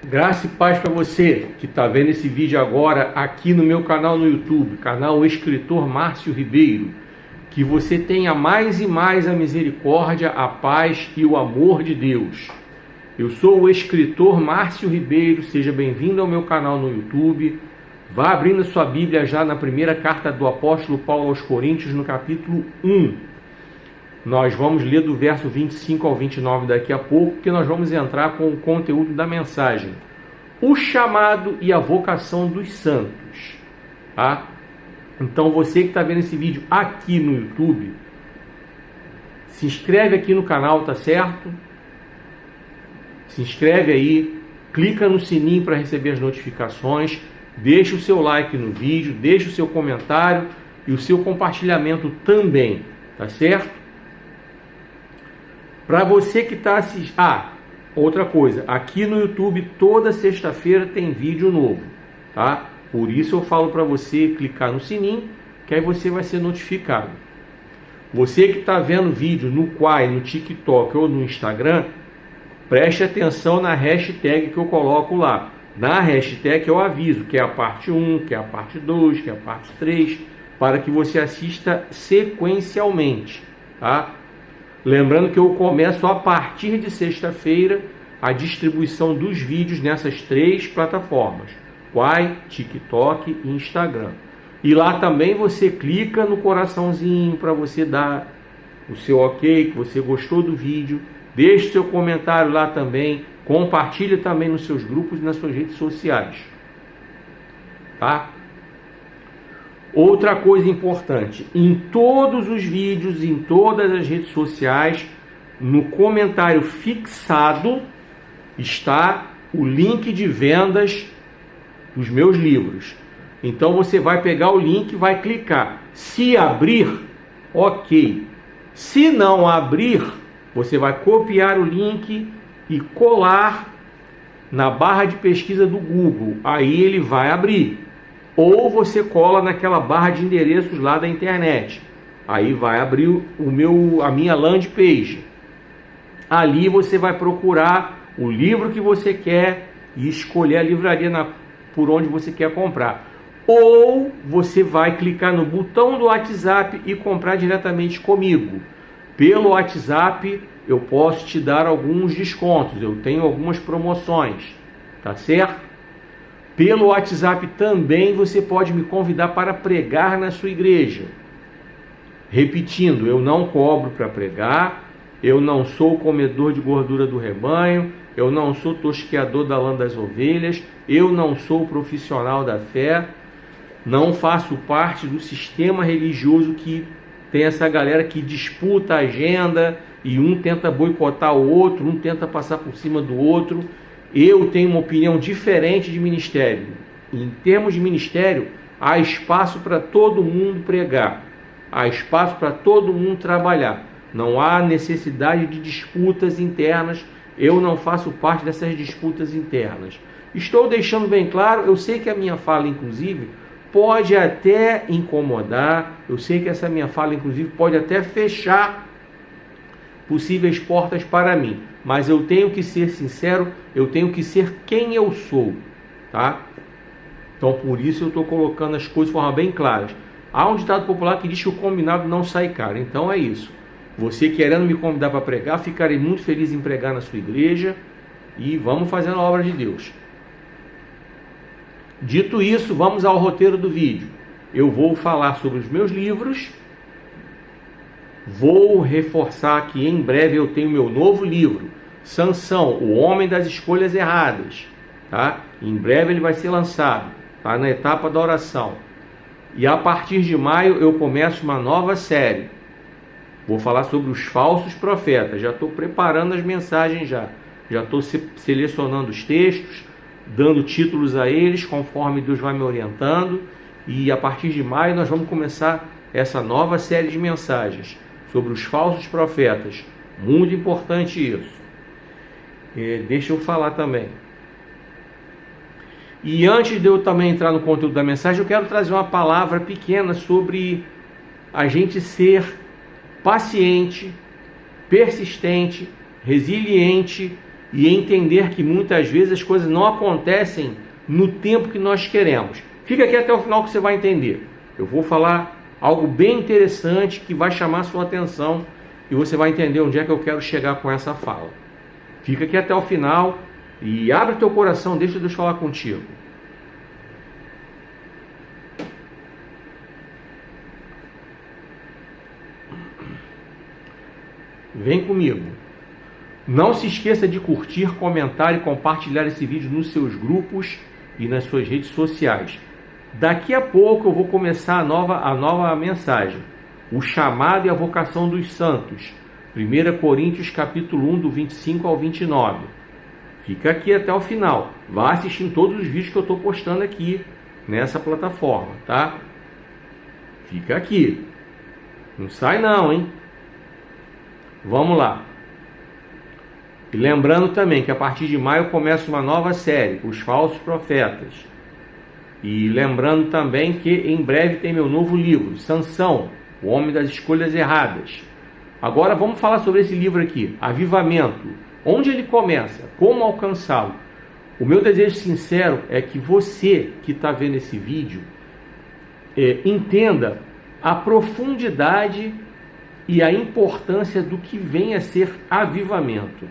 Graça e paz para você que está vendo esse vídeo agora aqui no meu canal no YouTube, canal Escritor Márcio Ribeiro. Que você tenha mais e mais a misericórdia, a paz e o amor de Deus. Eu sou o escritor Márcio Ribeiro, seja bem-vindo ao meu canal no YouTube. Vá abrindo a sua Bíblia já na primeira carta do apóstolo Paulo aos Coríntios, no capítulo 1. Nós vamos ler do verso 25 ao 29 daqui a pouco, que nós vamos entrar com o conteúdo da mensagem. O chamado e a vocação dos santos. Tá? Então você que está vendo esse vídeo aqui no YouTube, se inscreve aqui no canal, tá certo? Se inscreve aí, clica no sininho para receber as notificações, deixa o seu like no vídeo, deixa o seu comentário e o seu compartilhamento também, tá certo? Para você que está assistindo... outra coisa, aqui no YouTube toda sexta-feira tem vídeo novo, tá? Por isso eu falo para você clicar no sininho, que aí você vai ser notificado. Você que está vendo vídeo no Quai, no TikTok ou no Instagram, preste atenção na hashtag que eu coloco lá. Na hashtag eu aviso que é a parte 1, que é a parte 2, que é a parte 3, para que você assista sequencialmente, tá? Lembrando que eu começo a partir de sexta-feira a distribuição dos vídeos nessas três plataformas, Quai, TikTok e Instagram. E lá também você clica no coraçãozinho para você dar o seu ok, que você gostou do vídeo. Deixe seu comentário lá também, compartilhe também nos seus grupos e nas suas redes sociais. Tá? Outra coisa importante, em todos os vídeos, em todas as redes sociais, no comentário fixado está o link de vendas dos meus livros. Então você vai pegar o link e vai clicar. Se abrir, ok. Se não abrir, você vai copiar o link e colar na barra de pesquisa do Google. Aí ele vai abrir. Ou você cola naquela barra de endereços lá da internet. Aí vai abrir a minha landing page. Ali você vai procurar o livro que você quer e escolher a livraria por onde você quer comprar. Ou você vai clicar no botão do WhatsApp e comprar diretamente comigo. Pelo WhatsApp eu posso te dar alguns descontos, eu tenho algumas promoções, tá certo? Pelo WhatsApp também você pode me convidar para pregar na sua igreja. Repetindo, eu não cobro para pregar, eu não sou comedor de gordura do rebanho, eu não sou tosqueador da lã das ovelhas, eu não sou profissional da fé, não faço parte do sistema religioso que tem essa galera que disputa a agenda e um tenta boicotar o outro, um tenta passar por cima do outro. Eu tenho uma opinião diferente de ministério. Em termos de ministério, há espaço para todo mundo pregar, há espaço para todo mundo trabalhar. Não há necessidade de disputas internas. Eu não faço parte dessas disputas internas. Estou deixando bem claro, eu sei que a minha fala, inclusive, pode até incomodar, eu sei que essa minha fala, inclusive, pode até fechar possíveis portas para mim. Mas eu tenho que ser sincero, eu tenho que ser quem eu sou, tá? Então, por isso eu estou colocando as coisas de forma bem claras. Há um ditado popular que diz que o combinado não sai caro. Então é isso. Você querendo me convidar para pregar, ficarei muito feliz em pregar na sua igreja e vamos fazendo a obra de Deus. Dito isso, vamos ao roteiro do vídeo. Eu vou falar sobre os meus livros. Vou reforçar que em breve eu tenho meu novo livro, Sansão, o Homem das Escolhas Erradas. Tá? Em breve ele vai ser lançado, tá? Na etapa da oração. E a partir de maio eu começo uma nova série. Vou falar sobre os falsos profetas. Já estou preparando as mensagens já. Já estou selecionando os textos, dando títulos a eles conforme Deus vai me orientando. E a partir de maio nós vamos começar essa nova série de mensagens sobre os falsos profetas. Muito importante isso. Deixa eu falar também. E antes de eu também entrar no conteúdo da mensagem, eu quero trazer uma palavra pequena sobre a gente ser paciente, persistente, resiliente e entender que muitas vezes as coisas não acontecem no tempo que nós queremos. Fica aqui até o final que você vai entender. Eu vou falar algo bem interessante que vai chamar sua atenção e você vai entender onde é que eu quero chegar com essa fala. Fica aqui até o final e abre teu coração, deixa Deus falar contigo. Vem comigo. Não se esqueça de curtir, comentar e compartilhar esse vídeo nos seus grupos e nas suas redes sociais. Daqui a pouco eu vou começar a nova mensagem. O chamado e a vocação dos santos. 1 Coríntios capítulo 1, do 25 ao 29. Fica aqui até o final. Vá assistindo todos os vídeos que eu estou postando aqui nessa plataforma, tá? Fica aqui. Não sai não, hein? Vamos lá. E lembrando também que a partir de maio começa uma nova série, Os Falsos Profetas. E lembrando também que em breve tem meu novo livro, Sansão, o Homem das Escolhas Erradas. Agora vamos falar sobre esse livro aqui, Avivamento. Onde ele começa? Como alcançá-lo? O meu desejo sincero é que você que está vendo esse vídeo entenda a profundidade e a importância do que vem a ser avivamento.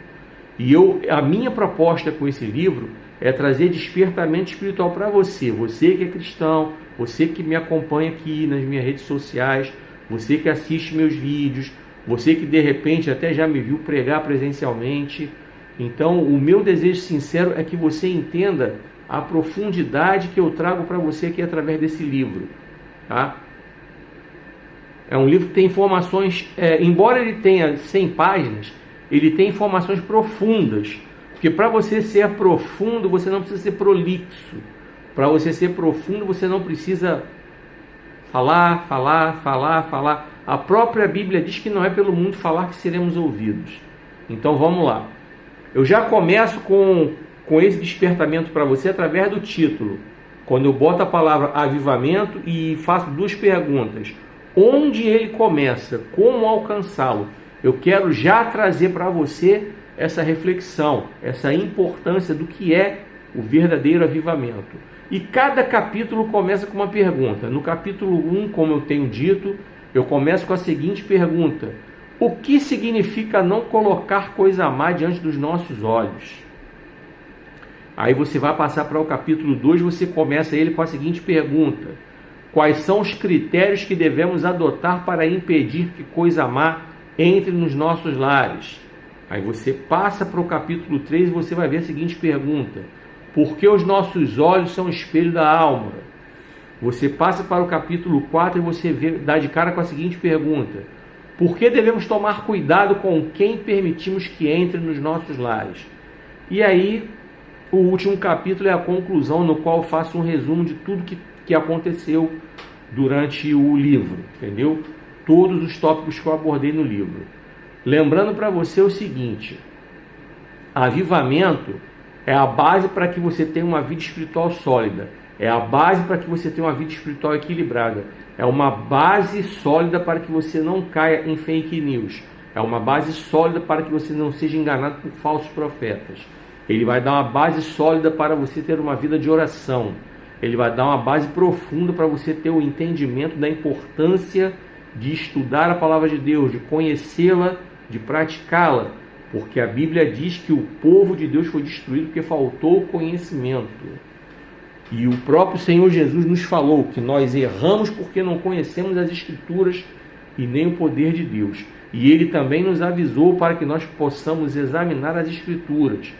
E a minha proposta com esse livro é trazer despertamento espiritual para você. Você que é cristão, você que me acompanha aqui nas minhas redes sociais, você que assiste meus vídeos, você que de repente até já me viu pregar presencialmente. Então, o meu desejo sincero é que você entenda a profundidade que eu trago para você aqui através desse livro, tá? É um livro que tem informações, embora ele tenha 100 páginas, ele tem informações profundas. Porque para você ser profundo, você não precisa ser prolixo. Para você ser profundo, você não precisa falar. A própria Bíblia diz que não é pelo mundo falar que seremos ouvidos. Então vamos lá. Eu já começo com esse despertamento para você através do título. Quando eu boto a palavra avivamento e faço duas perguntas. Onde ele começa? Como alcançá-lo? Eu quero já trazer para você essa reflexão, essa importância do que é o verdadeiro avivamento. E cada capítulo começa com uma pergunta. No capítulo 1, como eu tenho dito, eu começo com a seguinte pergunta: o que significa não colocar coisa má diante dos nossos olhos? Aí você vai passar para o capítulo 2, você começa ele com a seguinte pergunta: quais são os critérios que devemos adotar para impedir que coisa má entre nos nossos lares? Aí você passa para o capítulo 3 e você vai ver a seguinte pergunta: por que os nossos olhos são o espelho da alma? Você passa para o capítulo 4 e você dá de cara com a seguinte pergunta: por que devemos tomar cuidado com quem permitimos que entre nos nossos lares? E aí, o último capítulo é a conclusão, no qual eu faço um resumo de tudo que aconteceu durante o livro, entendeu? Todos os tópicos que eu abordei no livro. Lembrando para você o seguinte: avivamento é a base para que você tenha uma vida espiritual sólida, é a base para que você tenha uma vida espiritual equilibrada, é uma base sólida para que você não caia em fake news, é uma base sólida para que você não seja enganado por falsos profetas. Ele vai dar uma base sólida para você ter uma vida de oração, ele vai dar uma base profunda para você ter o entendimento da importância de estudar a palavra de Deus, de conhecê-la, de praticá-la, porque a Bíblia diz que o povo de Deus foi destruído porque faltou conhecimento. E o próprio Senhor Jesus nos falou que nós erramos porque não conhecemos as Escrituras e nem o poder de Deus. E Ele também nos avisou para que nós possamos examinar as Escrituras,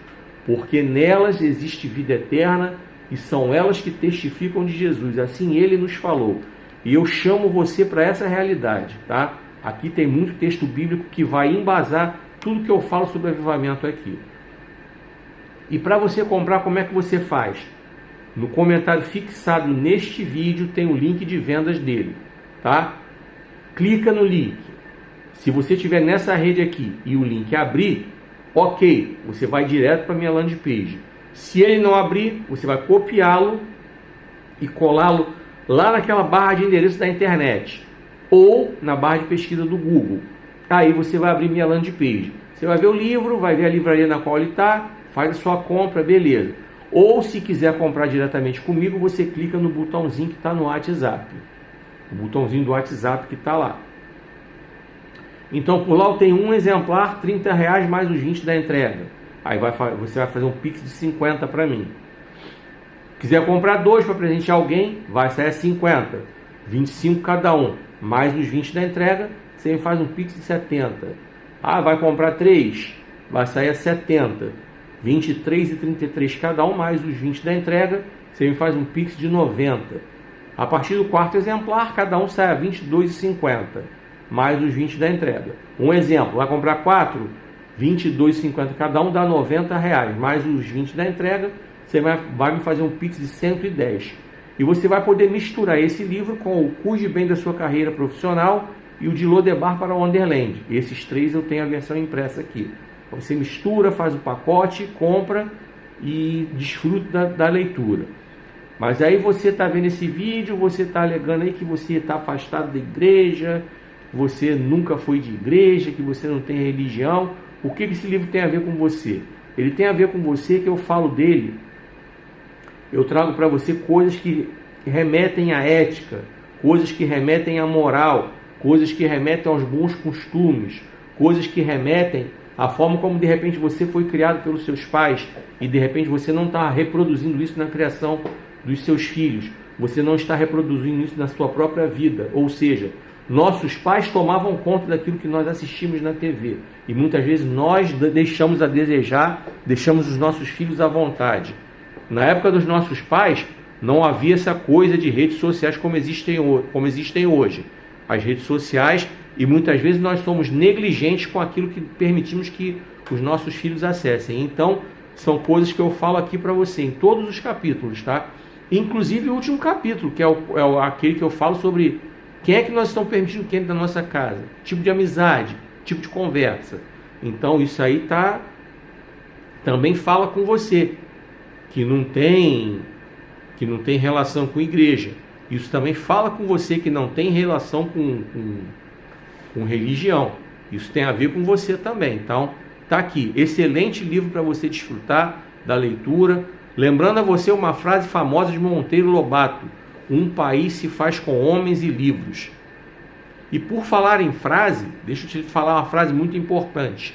porque nelas existe vida eterna e são elas que testificam de Jesus. Assim Ele nos falou. E eu chamo você para essa realidade, tá? Aqui tem muito texto bíblico que vai embasar tudo que eu falo sobre avivamento aqui. E para você comprar, como é que você faz? No comentário fixado neste vídeo tem o link de vendas dele, tá? Clica no link. Se você estiver nessa rede aqui e o link abrir, ok, você vai direto para a minha landing page. Se ele não abrir, você vai copiá-lo e colá-lo lá naquela barra de endereço da internet ou na barra de pesquisa do Google. Aí você vai abrir minha landing page. Você vai ver o livro, vai ver a livraria na qual ele está, faz a sua compra, beleza. Ou se quiser comprar diretamente comigo, você clica no botãozinho que está no WhatsApp. O botãozinho do WhatsApp que está lá. Então por lá eu tenho um exemplar, R$30 mais os 20 da entrega. Aí você vai fazer um Pix de 50 para mim. Quiser comprar 2 para presentear alguém, vai sair 50. 25 cada um, mais os 20 da entrega, você me faz um Pix de 70. Ah, vai comprar 3, vai sair 70. 23 e 33 cada um, mais os 20 da entrega, você me faz um Pix de 90. A partir do 4º exemplar, cada um sai a 22,50, mais os 20 da entrega. Um exemplo, vai comprar 4, 22,50 cada um, dá R$90, mais os 20 da entrega, você vai me fazer um Pix de 110. E você vai poder misturar esse livro com o Cuide Bem da Sua Carreira Profissional e o de Lodebar para Wonderland. Esses 3 eu tenho a versão impressa aqui. Você mistura, faz o pacote, compra e desfruta da leitura. Mas aí você está vendo esse vídeo, você está alegando aí que você está afastado da igreja, você nunca foi de igreja, que você não tem religião. O que esse livro tem a ver com você? Ele tem a ver com você que eu falo dele. Eu trago para você coisas que remetem à ética, coisas que remetem à moral, coisas que remetem aos bons costumes, coisas que remetem à forma como de repente você foi criado pelos seus pais e de repente você não está reproduzindo isso na criação dos seus filhos, você não está reproduzindo isso na sua própria vida. Ou seja, nossos pais tomavam conta daquilo que nós assistimos na TV e muitas vezes nós deixamos a desejar, deixamos os nossos filhos à vontade. Na época dos nossos pais não havia essa coisa de redes sociais como existem hoje. As redes sociais, e muitas vezes nós somos negligentes com aquilo que permitimos que os nossos filhos acessem. Então, são coisas que eu falo aqui para você em todos os capítulos, tá? Inclusive o último capítulo, que é aquele que eu falo sobre quem é que nós estamos permitindo que entre na nossa casa, tipo de amizade, tipo de conversa. Então, isso aí também fala com você, que não tem relação com igreja. Isso também fala com você que não tem relação com religião. Isso tem a ver com você também. Então, tá aqui. Excelente livro para você desfrutar da leitura. Lembrando a você uma frase famosa de Monteiro Lobato: um país se faz com homens e livros. E por falar em frase, deixa eu te falar uma frase muito importante.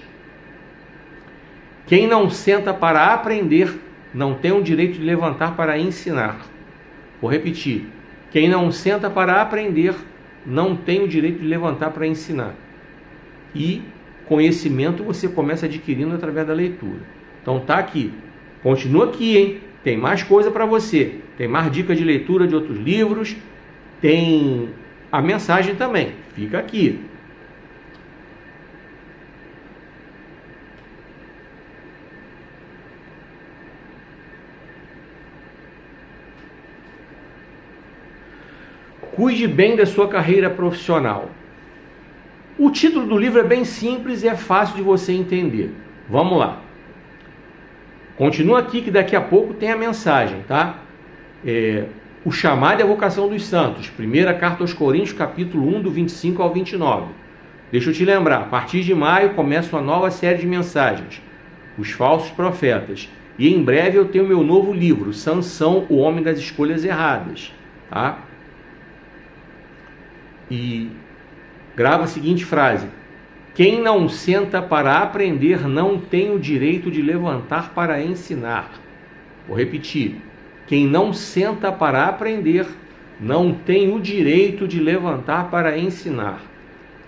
Quem não senta para aprender, não tem o direito de levantar para ensinar. Vou repetir. Quem não senta para aprender, não tem o direito de levantar para ensinar. E conhecimento você começa adquirindo através da leitura. Então tá aqui. Continua aqui, hein? Tem mais coisa para você. Tem mais dicas de leitura de outros livros. Tem a mensagem também. Fica aqui. Cuide bem da sua carreira profissional. O título do livro é bem simples e é fácil de você entender. Vamos lá. Continua aqui que daqui a pouco tem a mensagem, tá? O chamado e a vocação dos santos. Primeira carta aos Coríntios, capítulo 1, do 25 ao 29. Deixa eu te lembrar, a partir de maio começa uma nova série de mensagens, Os Falsos Profetas. E em breve eu tenho meu novo livro, Sansão, o Homem das Escolhas Erradas, tá? E grava a seguinte frase: quem não senta para aprender não tem o direito de levantar para ensinar. Vou repetir: quem não senta para aprender não tem o direito de levantar para ensinar.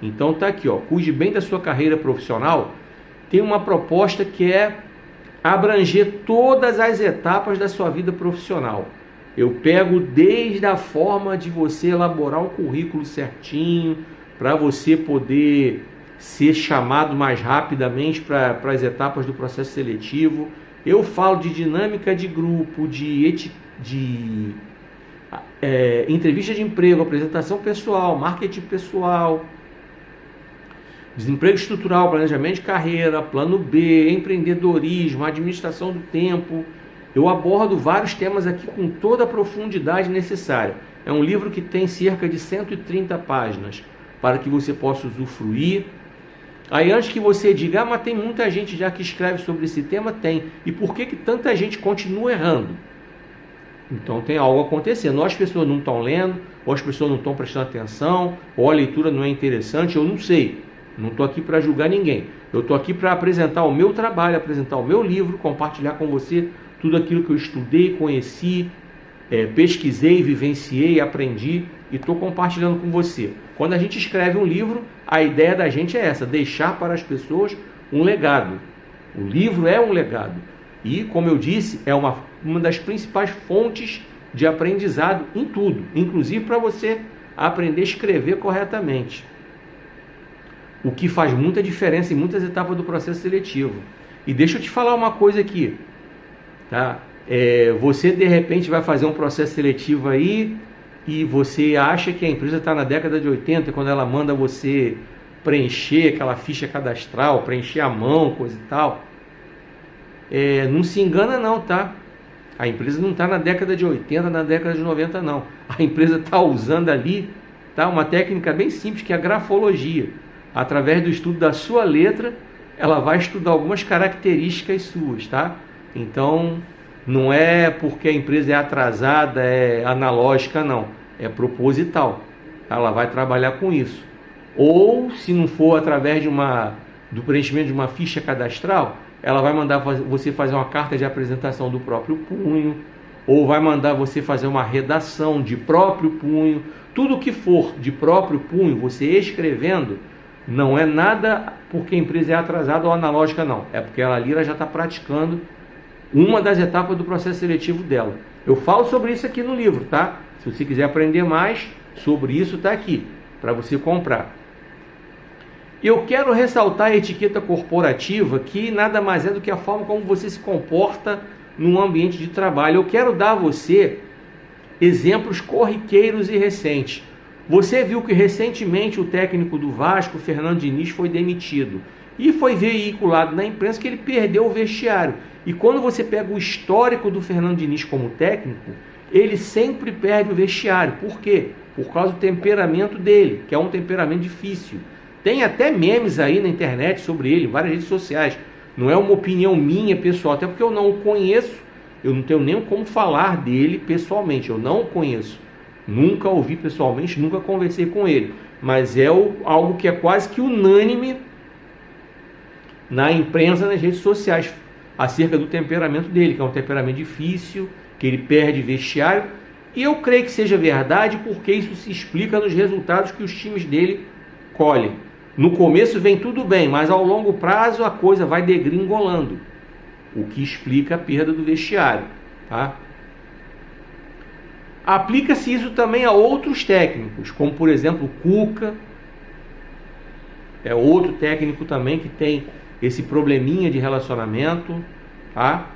Então tá aqui, ó, cuide bem da sua carreira profissional. Tem uma proposta que é abranger todas as etapas da sua vida profissional. Eu pego desde a forma de você elaborar um currículo certinho, para você poder ser chamado mais rapidamente para as etapas do processo seletivo. Eu falo de dinâmica de grupo, de entrevista de emprego, apresentação pessoal, marketing pessoal, desemprego estrutural, planejamento de carreira, plano B, empreendedorismo, administração do tempo. Eu abordo vários temas aqui com toda a profundidade necessária. É um livro que tem cerca de 130 páginas para que você possa usufruir Aí antes que você diga, mas tem muita gente já que escreve sobre esse tema, tem. E por que tanta gente continua errando? Então tem algo acontecendo. Ou as pessoas não estão lendo, ou as pessoas não estão prestando atenção, ou a leitura não é interessante, eu não sei. Não estou aqui para julgar ninguém. Eu estou aqui para apresentar o meu trabalho, apresentar o meu livro, compartilhar com você tudo aquilo que eu estudei, conheci, pesquisei, vivenciei, aprendi e estou compartilhando com você. Quando a gente escreve um livro, a ideia da gente é essa, deixar para as pessoas um legado. O livro é um legado. E, como eu disse, é uma das principais fontes de aprendizado em tudo, inclusive para você aprender a escrever corretamente. O que faz muita diferença em muitas etapas do processo seletivo. E deixa eu te falar uma coisa aqui, tá? Você de repente vai fazer um processo seletivo aí e você acha que a empresa está na década de 80, quando ela manda você preencher aquela ficha cadastral, preencher a mão, coisa e tal. Não se engana não, tá? A empresa não está na década de 80, na década de 90 não. A empresa está usando ali, tá, uma técnica bem simples, que é a grafologia. Através do estudo da sua letra, ela vai estudar algumas características suas, tá? Então, não é porque a empresa é atrasada, é analógica, não. É proposital. Ela vai trabalhar com isso. Ou, se não for através do preenchimento de uma ficha cadastral, ela vai mandar você fazer uma carta de apresentação do próprio punho, ou vai mandar você fazer uma redação de próprio punho. Tudo que for de próprio punho, você escrevendo, não é nada porque a empresa é atrasada ou analógica, não. É porque ela ali já está praticando uma das etapas do processo seletivo dela. Eu falo sobre isso aqui no livro, tá? Se você quiser aprender mais sobre isso, está aqui, para você comprar. Eu quero ressaltar a etiqueta corporativa, que nada mais é do que a forma como você se comporta num ambiente de trabalho. Eu quero dar a você exemplos corriqueiros e recentes. Você viu que recentemente o técnico do Vasco, Fernando Diniz, foi demitido. E foi veiculado na imprensa que ele perdeu o vestiário. E quando você pega o histórico do Fernando Diniz como técnico, ele sempre perde o vestiário. Por quê? Por causa do temperamento dele, que é um temperamento difícil. Tem até memes aí na internet sobre ele, em várias redes sociais. Não é uma opinião minha pessoal, até porque eu não o conheço, eu não tenho nem como falar dele pessoalmente, eu não o conheço. Nunca ouvi pessoalmente, nunca conversei com ele. Mas é algo que é quase que unânime na imprensa, nas redes sociais, acerca do temperamento dele, que é um temperamento difícil, que ele perde vestiário. E eu creio que seja verdade, porque isso se explica nos resultados que os times dele colhem. No começo vem tudo bem, mas ao longo prazo a coisa vai degringolando, o que explica a perda do vestiário, tá? Aplica-se isso também a outros técnicos, como por exemplo o Cuca, é outro técnico também que tem esse probleminha de relacionamento, tá?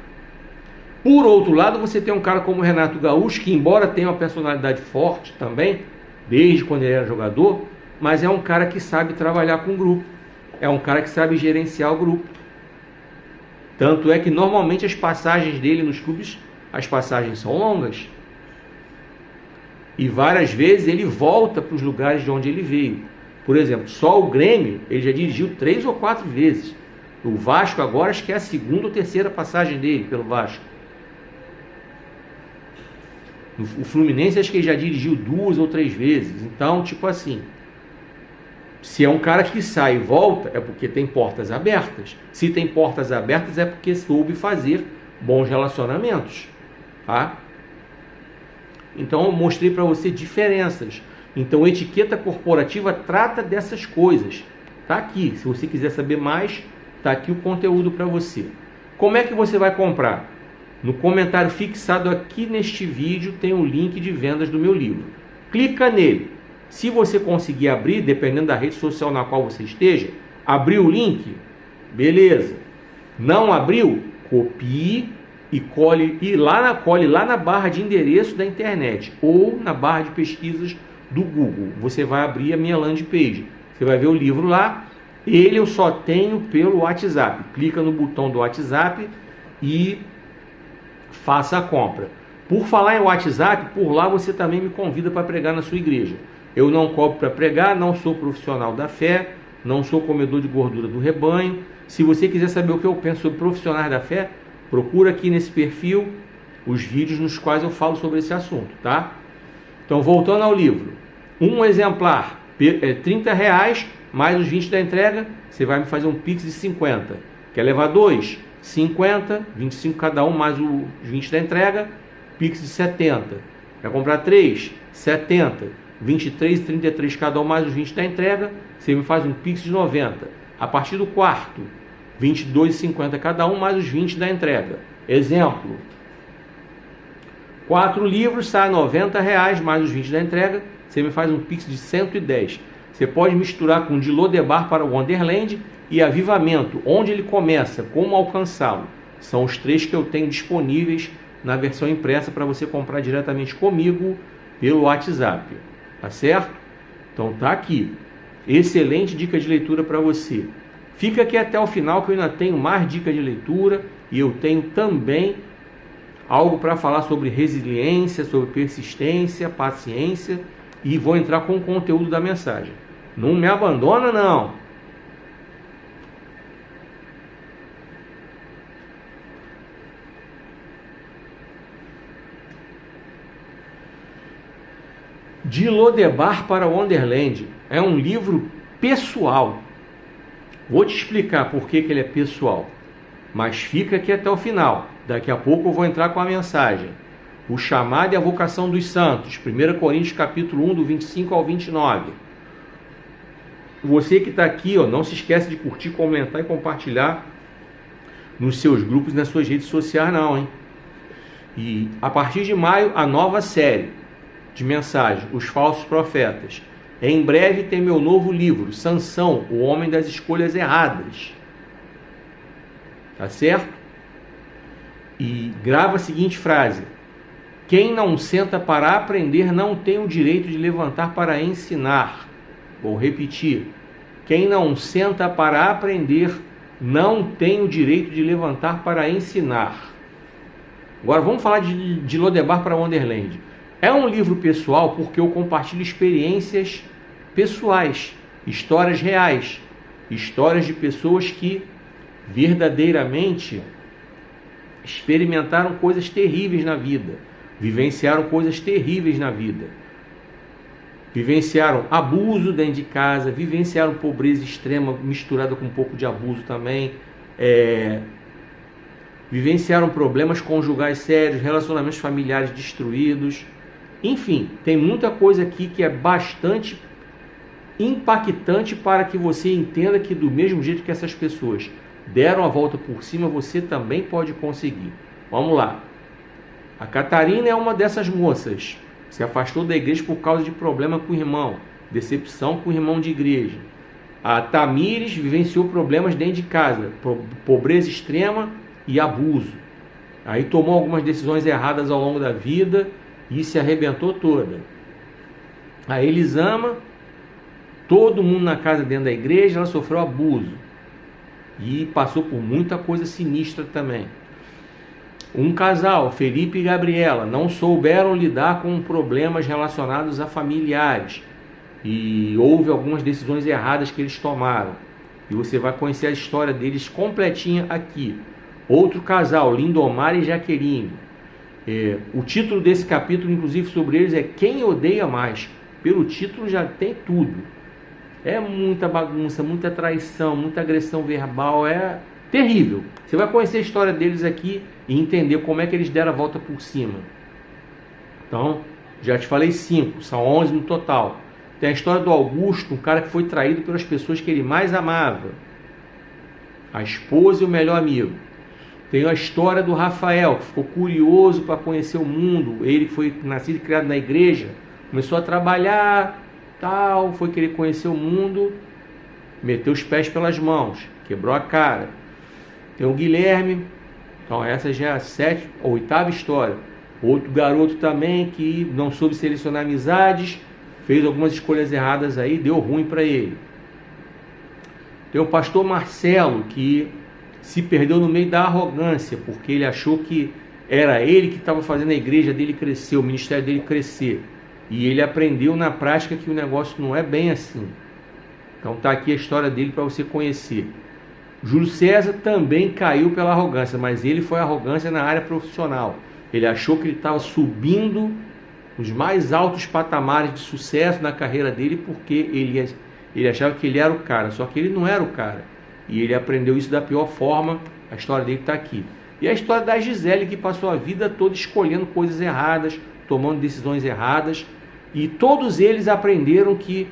Por outro lado, você tem um cara como o Renato Gaúcho, que embora tenha uma personalidade forte também, desde quando ele era jogador, mas é um cara que sabe trabalhar com o grupo, é um cara que sabe gerenciar o grupo. Tanto é que normalmente as passagens dele nos clubes, as passagens são longas. E várias vezes ele volta para os lugares de onde ele veio. Por exemplo, só o Grêmio, ele já dirigiu 3 ou 4 vezes. O Vasco agora, acho que é a segunda ou terceira passagem dele pelo Vasco. O Fluminense, acho que ele já dirigiu 2 ou 3 vezes. Então, tipo assim, se é um cara que sai e volta, é porque tem portas abertas. Se tem portas abertas, é porque soube fazer bons relacionamentos, tá? Então eu mostrei para você diferenças. Então etiqueta corporativa trata dessas coisas. Tá aqui, se você quiser saber mais, tá aqui o conteúdo para você. Como é que você vai comprar? No comentário fixado aqui neste vídeo tem o link de vendas do meu livro. Clica nele. Se você conseguir abrir, dependendo da rede social na qual você esteja, abriu o link, beleza. Não abriu? Copie e cole lá na barra de endereço da internet ou na barra de pesquisas do Google. Você vai abrir a minha landing page. Você vai ver o livro lá. Ele eu só tenho pelo WhatsApp. Clica no botão do WhatsApp e faça a compra. Por falar em WhatsApp, por lá você também me convida para pregar na sua igreja. Eu não cobro para pregar, não sou profissional da fé, não sou comedor de gordura do rebanho. Se você quiser saber o que eu penso sobre profissionais da fé, procura aqui nesse perfil os vídeos nos quais eu falo sobre esse assunto, tá? Então, voltando ao livro, um exemplar é R$30 mais os 20 da entrega, você vai me fazer um Pix de 50. Quer levar 2? 50, 25 cada um mais os 20 da entrega, Pix de 70. Quer comprar 3? 70, 23 e 33 cada um mais os 20 da entrega, você me faz um Pix de 90. A partir do quarto, 22,50 cada um mais os 20 da entrega. Exemplo, 4 livros sai R$90 mais os 20 da entrega, você me faz um Pix de 110. Você pode misturar com De Lodebar para o Wonderland e Avivamento, onde ele começa, como alcançá-lo. São os 3 que eu tenho disponíveis na versão impressa para você comprar diretamente comigo pelo WhatsApp. Tá certo? Então tá aqui. Excelente dica de leitura para você. Fica aqui até o final que eu ainda tenho mais dica de leitura e eu tenho também algo para falar sobre resiliência, sobre persistência, paciência e vou entrar com o conteúdo da mensagem. Não me abandona não. De Lodebar para Wonderland é um livro pessoal. Vou te explicar por que ele é pessoal, mas fica aqui até o final. Daqui a pouco eu vou entrar com a mensagem. O chamado e a vocação dos santos, 1 Coríntios capítulo 1, do 25 ao 29. Você que está aqui, ó, não se esquece de curtir, comentar e compartilhar nos seus grupos e nas suas redes sociais não, hein? E a partir de maio, a nova série de mensagem, Os Falsos Profetas. Em breve tem meu novo livro, Sansão, o Homem das Escolhas Erradas. Tá certo? E grava a seguinte frase: quem não senta para aprender não tem o direito de levantar para ensinar. Vou repetir: quem não senta para aprender não tem o direito de levantar para ensinar. Agora vamos falar de Lodebar para Wonderland. É um livro pessoal porque eu compartilho experiências pessoais, histórias reais, histórias de pessoas que verdadeiramente experimentaram coisas terríveis na vida, vivenciaram coisas terríveis na vida, vivenciaram abuso dentro de casa, vivenciaram pobreza extrema misturada com um pouco de abuso também, vivenciaram problemas conjugais sérios, relacionamentos familiares destruídos. Enfim, tem muita coisa aqui que é bastante impactante para que você entenda que do mesmo jeito que essas pessoas deram a volta por cima, você também pode conseguir. Vamos lá. A Catarina é uma dessas moças. Se afastou da igreja por causa de problema com o irmão, decepção com o irmão de igreja. A Tamires vivenciou problemas dentro de casa, pobreza extrema e abuso. Aí tomou algumas decisões erradas ao longo da vida e se arrebentou toda. A Elisama, todo mundo na casa dentro da igreja, ela sofreu abuso e passou por muita coisa sinistra também. Um casal, Felipe e Gabriela, não souberam lidar com problemas relacionados a familiares e houve algumas decisões erradas que eles tomaram. E você vai conhecer a história deles completinha aqui. Outro casal, Lindomar e Jaqueline. O título desse capítulo, inclusive, sobre eles é Quem Odeia Mais. Pelo título já tem tudo. É muita bagunça, muita traição, muita agressão verbal, é terrível. Você vai conhecer a história deles aqui e entender como é que eles deram a volta por cima. Então, já te falei 5, são 11 no total. Tem a história do Augusto, um cara que foi traído pelas pessoas que ele mais amava. A esposa e o melhor amigo. Tem a história do Rafael, que ficou curioso para conhecer o mundo. Ele foi nascido e criado na igreja, começou a trabalhar, tal, foi querer conhecer o mundo, meteu os pés pelas mãos, quebrou a cara. Tem o Guilherme, então essa já é a 8ª história. Outro garoto também que não soube selecionar amizades, fez algumas escolhas erradas aí, deu ruim para ele. Tem o pastor Marcelo, que se perdeu no meio da arrogância, porque ele achou que era ele que estava fazendo a igreja dele crescer, o ministério dele crescer. E ele aprendeu na prática que o negócio não é bem assim. Então está aqui a história dele para você conhecer. Júlio César também caiu pela arrogância, mas ele foi arrogância na área profissional. Ele achou que ele estava subindo os mais altos patamares de sucesso na carreira dele porque ele achava que ele era o cara, só que ele não era o cara. E ele aprendeu isso da pior forma. A história dele está aqui. E a história da Gisele, que passou a vida toda escolhendo coisas erradas, tomando decisões erradas. E todos eles aprenderam que,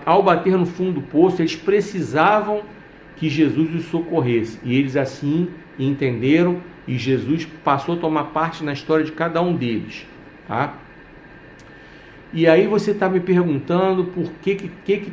ao bater no fundo do poço, eles precisavam que Jesus os socorresse. E eles assim entenderam, e Jesus passou a tomar parte na história de cada um deles. Tá? E aí você está me perguntando por que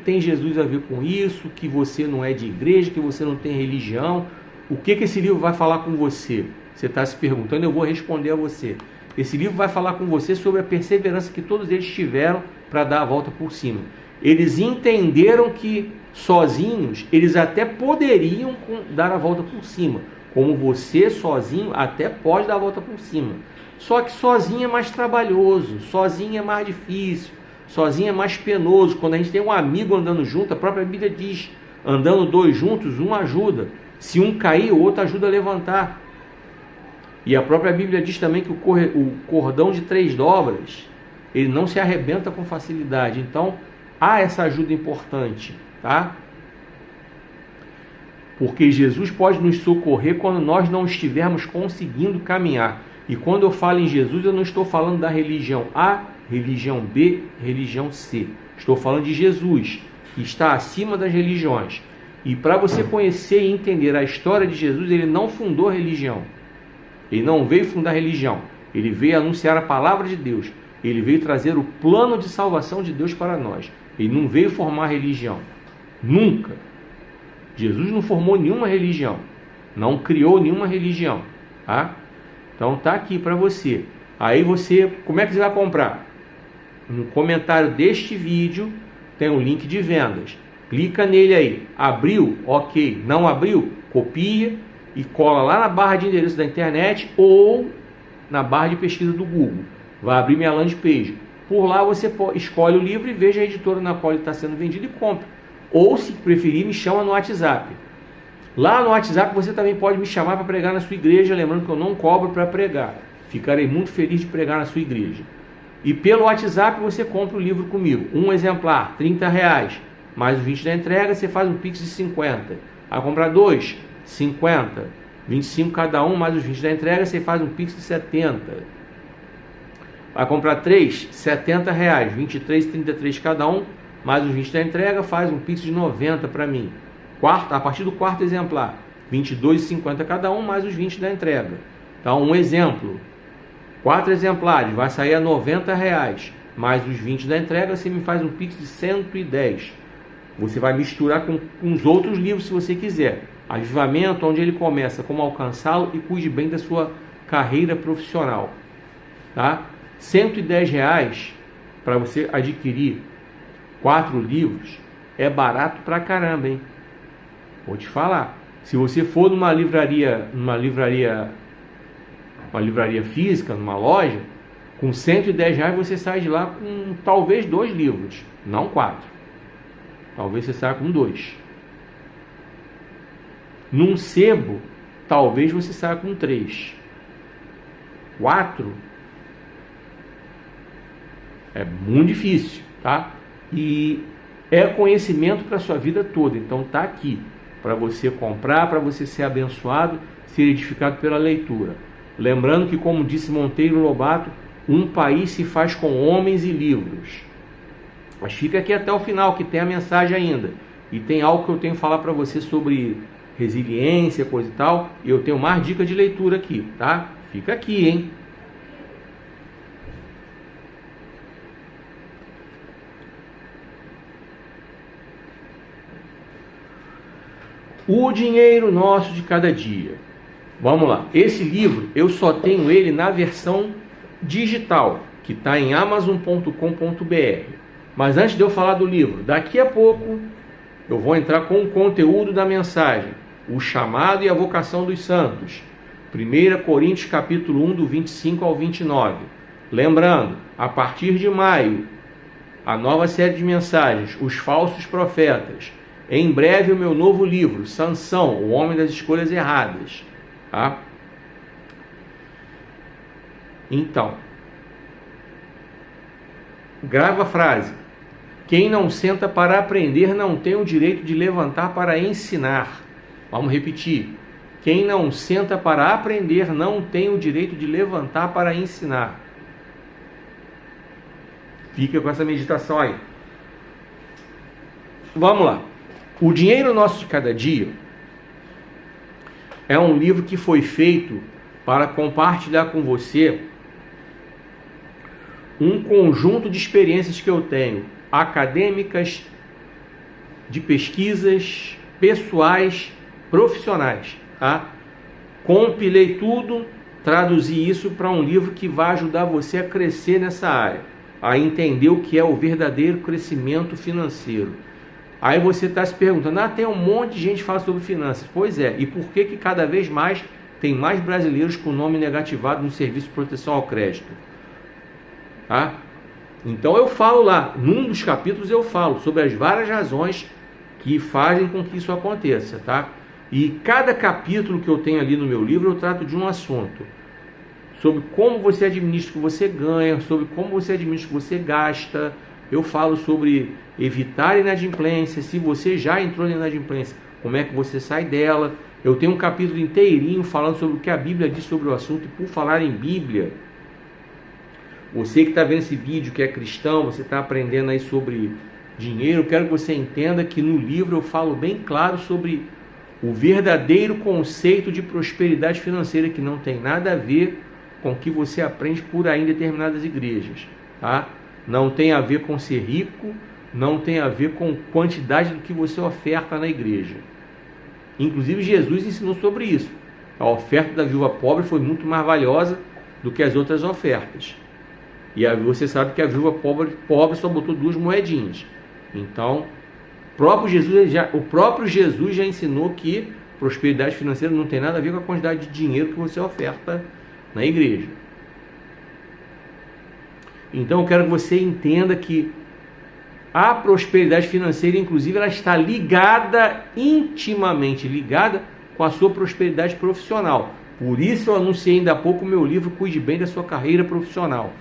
tem Jesus a ver com isso, que você não é de igreja, que você não tem religião. O que esse livro vai falar com você? Você está se perguntando, eu vou responder a você. Esse livro vai falar com você sobre a perseverança que todos eles tiveram para dar a volta por cima. Eles entenderam que sozinhos eles até poderiam dar a volta por cima, como você sozinho até pode dar a volta por cima. Só que sozinho é mais trabalhoso, sozinho é mais difícil, sozinho é mais penoso. Quando a gente tem um amigo andando junto, a própria Bíblia diz, andando dois juntos, um ajuda. Se um cair, o outro ajuda a levantar. E a própria Bíblia diz também que o cordão de 3 dobras, ele não se arrebenta com facilidade. Então, há essa ajuda importante, tá? Porque Jesus pode nos socorrer quando nós não estivermos conseguindo caminhar. E quando eu falo em Jesus, eu não estou falando da religião A, religião B, religião C. Estou falando de Jesus, que está acima das religiões. E para você conhecer e entender a história de Jesus, ele não fundou religião. Ele não veio fundar religião. Ele veio anunciar a palavra de Deus. Ele veio trazer o plano de salvação de Deus para nós. Ele não veio formar religião. Nunca. Jesus não formou nenhuma religião. Não criou nenhuma religião. Tá? Então tá aqui para você. Aí você, como é que você vai comprar? No comentário deste vídeo tem um link de vendas. Clica nele aí. Abriu? Ok. Não abriu? Copia e cola lá na barra de endereço da internet ou na barra de pesquisa do Google. Vai abrir minha landing page. Por lá você escolhe o livro e veja a editora na qual ele está sendo vendido e compra. Ou, se preferir, me chama no WhatsApp. Lá no WhatsApp você também pode me chamar para pregar na sua igreja, lembrando que eu não cobro para pregar. Ficarei muito feliz de pregar na sua igreja. E pelo WhatsApp você compra o livro comigo. Um exemplar, R$30. Mais os 20 da entrega, você faz um Pix de 50. Vai comprar 2, 50. 25 cada um, mais os 20 da entrega, você faz um Pix de 70. Vai comprar 3, R$70. 23 e 33 cada um, mais os 20 da entrega, faz um Pix de 90 para mim. A partir do quarto exemplar, 22,50 cada um, mais os 20 da entrega. Então, um exemplo, 4 exemplares, vai sair a R$90, mais os 20 da entrega, você me faz um Pix de 110. Você vai misturar com os outros livros, se você quiser. Avivamento, onde ele começa, como alcançá-lo, e cuide bem da sua carreira profissional. Tá? R$110 para você adquirir 4 livros, é barato pra caramba, hein? Vou te falar. Se você for numa livraria física, numa loja, com R$110 você sai de lá com talvez 2 livros, não 4. Talvez você saia com 2. Num sebo, talvez você saia com 3. 4 é muito difícil, tá? E é conhecimento para a sua vida toda. Então tá aqui para você comprar, para você ser abençoado, ser edificado pela leitura. Lembrando que, como disse Monteiro Lobato, um país se faz com homens e livros. Mas fica aqui até o final, que tem a mensagem ainda. E tem algo que eu tenho que falar para você sobre resiliência, coisa e tal. E eu tenho mais dicas de leitura aqui, tá? Fica aqui, hein? O dinheiro nosso de cada dia. Vamos lá. Esse livro, eu só tenho ele na versão digital, que está em amazon.com.br. Mas antes de eu falar do livro, daqui a pouco eu vou entrar com o conteúdo da mensagem. O chamado e a vocação dos santos. 1 Coríntios capítulo 1, do 25 ao 29. Lembrando, a partir de maio, a nova série de mensagens, Os Falsos Profetas. Em breve o meu novo livro, Sansão, o Homem das Escolhas Erradas. Tá? Então, grava a frase: quem não senta para aprender não tem o direito de levantar para ensinar. Vamos repetir. Quem não senta para aprender não tem o direito de levantar para ensinar. Fica com essa meditação aí. Vamos lá. O Dinheiro Nosso de Cada Dia é um livro que foi feito para compartilhar com você um conjunto de experiências que eu tenho, acadêmicas, de pesquisas, pessoais, profissionais. Tá? Compilei tudo, traduzi isso para um livro que vai ajudar você a crescer nessa área, a entender o que é o verdadeiro crescimento financeiro. Aí você está se perguntando, tem um monte de gente que fala sobre finanças. Pois é, e por que cada vez mais tem mais brasileiros com nome negativado no Serviço de Proteção ao Crédito? Tá? Então eu falo lá, num dos capítulos eu falo sobre as várias razões que fazem com que isso aconteça, tá? E cada capítulo que eu tenho ali no meu livro eu trato de um assunto, sobre como você administra o que você ganha, sobre como você administra o que você gasta. Eu falo sobre evitar inadimplência, se você já entrou na inadimplência, como é que você sai dela. Eu tenho um capítulo inteirinho falando sobre o que a Bíblia diz sobre o assunto. E por falar em Bíblia, você que está vendo esse vídeo, que é cristão, você está aprendendo aí sobre dinheiro, eu quero que você entenda que no livro eu falo bem claro sobre o verdadeiro conceito de prosperidade financeira, que não tem nada a ver com o que você aprende por aí em determinadas igrejas, tá? Não tem a ver com ser rico, não tem a ver com quantidade do que você oferta na igreja. Inclusive Jesus ensinou sobre isso. A oferta da viúva pobre foi muito mais valiosa do que as outras ofertas. E você sabe que a viúva pobre só botou 2 moedinhas. Então, o próprio Jesus já ensinou que prosperidade financeira não tem nada a ver com a quantidade de dinheiro que você oferta na igreja. Então eu quero que você entenda que a prosperidade financeira, inclusive, ela está ligada, intimamente ligada, com a sua prosperidade profissional. Por isso eu anunciei ainda há pouco o meu livro Cuide Bem da Sua Carreira Profissional.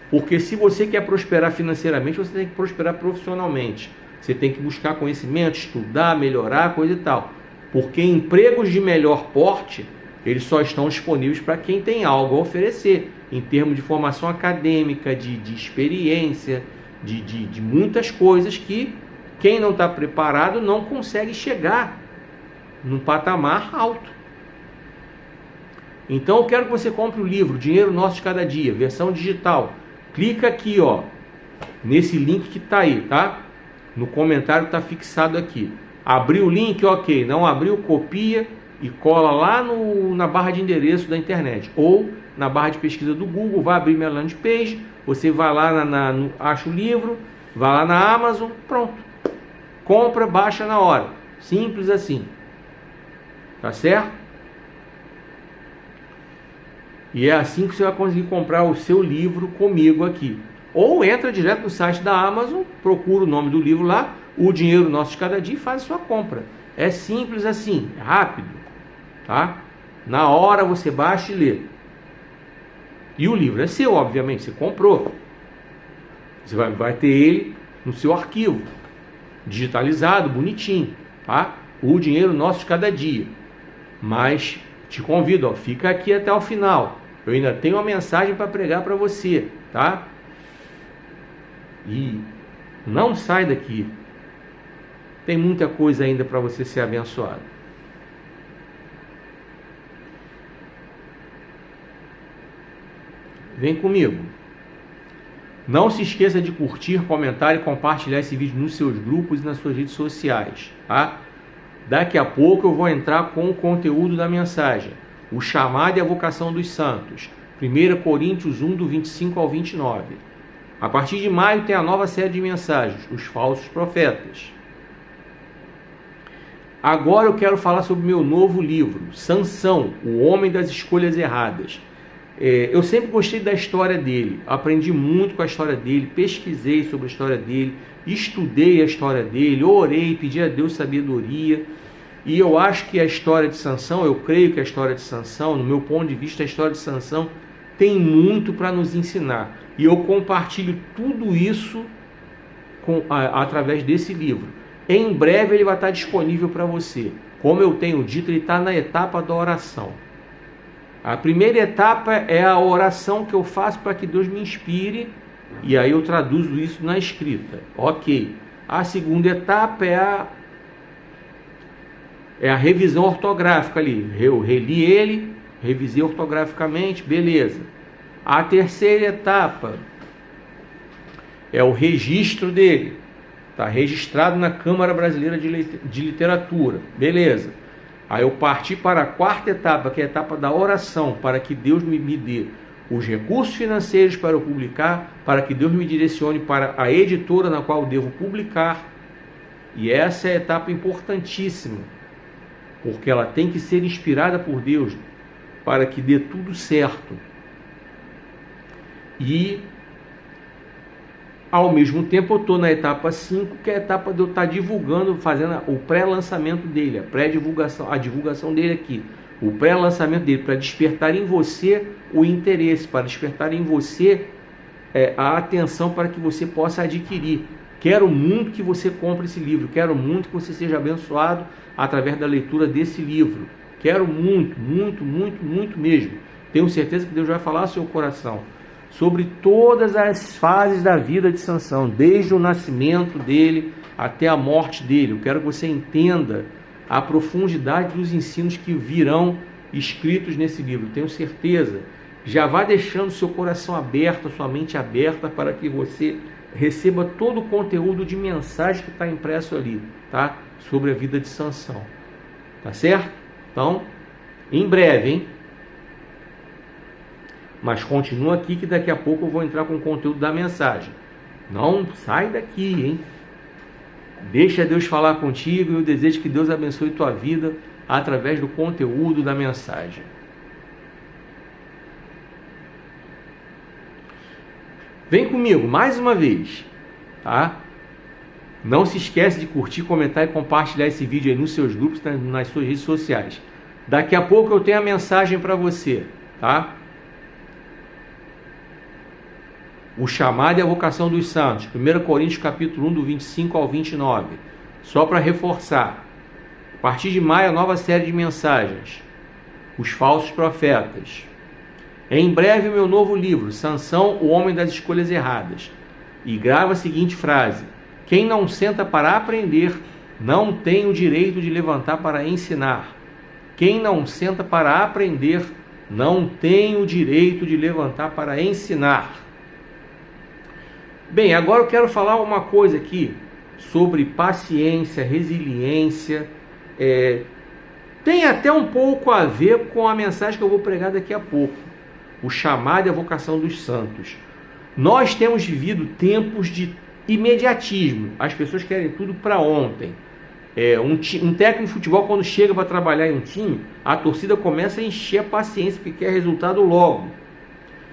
Porque se você quer prosperar financeiramente, você tem que prosperar profissionalmente. Você tem que buscar conhecimento, estudar, melhorar, coisa e tal. Porque empregos de melhor porte, eles só estão disponíveis para quem tem algo a oferecer, em termos de formação acadêmica, de experiência, de muitas coisas que quem não está preparado não consegue chegar num patamar alto. Então eu quero que você compre o livro Dinheiro Nosso de Cada Dia, versão digital. Clica aqui, nesse link que está aí, tá? No comentário está fixado aqui. Abriu o link, ok. Não abriu, copia e cola lá na barra de endereço da internet. Ou na barra de pesquisa do Google, vai abrir minha landing page. Você vai lá, acha o livro, vai lá na Amazon, pronto. Compra, baixa na hora. Simples assim. Tá certo? E é assim que você vai conseguir comprar o seu livro comigo aqui. Ou entra direto no site da Amazon, procura o nome do livro lá, O Dinheiro Nosso de Cada Dia, e faz a sua compra. É simples assim, é rápido, tá? Na hora você baixa e lê. E o livro é seu, obviamente, você comprou. Você vai ter ele no seu arquivo, digitalizado, bonitinho, tá? O Dinheiro Nosso de Cada Dia. Mas te convido, fica aqui até o final. Eu ainda tenho uma mensagem para pregar para você, tá? E não sai daqui. Tem muita coisa ainda para você ser abençoado. Vem comigo. Não se esqueça de curtir, comentar e compartilhar esse vídeo nos seus grupos e nas suas redes sociais, tá? Daqui a pouco eu vou entrar com o conteúdo da mensagem. O chamado e a vocação dos santos. 1 Coríntios 1, do 25 ao 29. A partir de maio tem a nova série de mensagens, Os Falsos Profetas. Agora eu quero falar sobre o meu novo livro, Sansão, o Homem das Escolhas Erradas. Eu sempre gostei da história dele, aprendi muito com a história dele, pesquisei sobre a história dele, estudei a história dele, orei, pedi a Deus sabedoria, e eu acho que a história de Sansão, eu creio que a história de Sansão, no meu ponto de vista, a história de Sansão tem muito para nos ensinar, e eu compartilho tudo isso através desse livro. Em breve ele vai estar disponível para você. Como eu tenho dito, ele está na etapa da oração. A primeira etapa é a oração que eu faço para que Deus me inspire, e aí eu traduzo isso na escrita. Ok. A segunda etapa é a revisão ortográfica ali. Eu reli ele, revisei ortograficamente, beleza. A terceira etapa é o registro dele. Está registrado na Câmara Brasileira de Literatura, beleza. Aí eu parti para a quarta etapa, que é a etapa da oração, para que Deus me dê os recursos financeiros para eu publicar, para que Deus me direcione para a editora na qual eu devo publicar. E essa é a etapa importantíssima, porque ela tem que ser inspirada por Deus para que dê tudo certo. E ao mesmo tempo eu estou na etapa 5, que é a etapa de eu estar divulgando, fazendo o pré-lançamento dele, a divulgação dele aqui, o pré-lançamento dele, para despertar em você o interesse, para despertar em você a atenção para que você possa adquirir. Quero muito que você compre esse livro, quero muito que você seja abençoado através da leitura desse livro. Quero muito, muito, muito, muito mesmo. Tenho certeza que Deus vai falar ao seu coração sobre todas as fases da vida de Sansão, desde o nascimento dele até a morte dele. Eu quero que você entenda a profundidade dos ensinos que virão escritos nesse livro. Tenho certeza. Já vá deixando seu coração aberto, sua mente aberta, para que você receba todo o conteúdo de mensagem que está impresso ali, tá? Sobre a vida de Sansão. Tá certo? Então, em breve, hein? Mas continua aqui que daqui a pouco eu vou entrar com o conteúdo da mensagem. Não sai daqui, hein? Deixa Deus falar contigo, e eu desejo que Deus abençoe tua vida através do conteúdo da mensagem. Vem comigo mais uma vez, tá? Não se esquece de curtir, comentar e compartilhar esse vídeo aí nos seus grupos, nas suas redes sociais. Daqui a pouco eu tenho a mensagem para você, tá? O chamado e a vocação dos santos, 1 Coríntios capítulo 1, do 25 ao 29. Só para reforçar, a partir de maio, a nova série de mensagens, os falsos profetas. Em breve, o meu novo livro, Sansão, o homem das escolhas erradas. E grava a seguinte frase: quem não senta para aprender, não tem o direito de levantar para ensinar. Quem não senta para aprender, não tem o direito de levantar para ensinar. Bem, agora eu quero falar uma coisa aqui sobre paciência, resiliência. Tem até um pouco a ver com a mensagem que eu vou pregar daqui a pouco. O chamado e a vocação dos santos. Nós temos vivido tempos de imediatismo. As pessoas querem tudo para ontem. Um técnico de futebol, quando chega para trabalhar em um time, a torcida começa a encher a paciência porque quer resultado logo.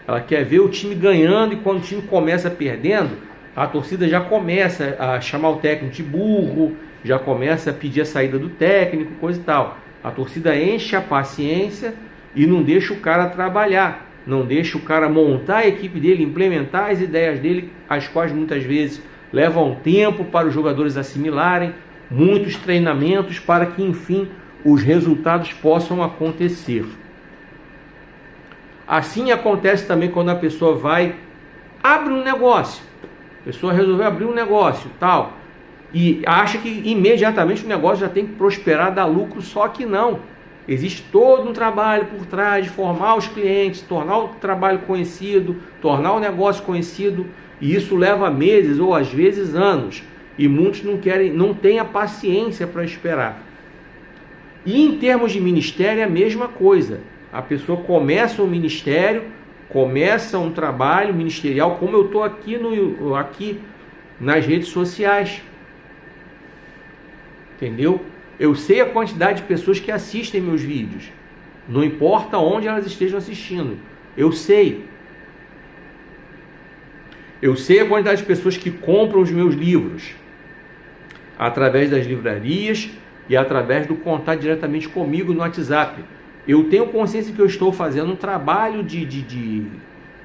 Ela quer ver o time ganhando, e quando o time começa perdendo, a torcida já começa a chamar o técnico de burro, já começa a pedir a saída do técnico, coisa e tal. A torcida enche a paciência e não deixa o cara trabalhar, não deixa o cara montar a equipe dele, implementar as ideias dele, as quais muitas vezes levam tempo para os jogadores assimilarem, muitos treinamentos para que, enfim, os resultados possam acontecer. Assim acontece também quando a pessoa abre um negócio. A pessoa resolveu abrir um negócio, tal, e acha que imediatamente o negócio já tem que prosperar, dar lucro, só que não. Existe todo um trabalho por trás de formar os clientes, tornar o trabalho conhecido, tornar o negócio conhecido, e isso leva meses ou às vezes anos, e muitos não têm a paciência para esperar. E em termos de ministério é a mesma coisa. A pessoa começa um ministério, começa um trabalho ministerial, como eu estou aqui nas redes sociais. Entendeu? Eu sei a quantidade de pessoas que assistem meus vídeos. Não importa onde elas estejam assistindo. Eu sei. Eu sei a quantidade de pessoas que compram os meus livros através das livrarias e através do contato diretamente comigo no WhatsApp. Eu tenho consciência que eu estou fazendo um trabalho de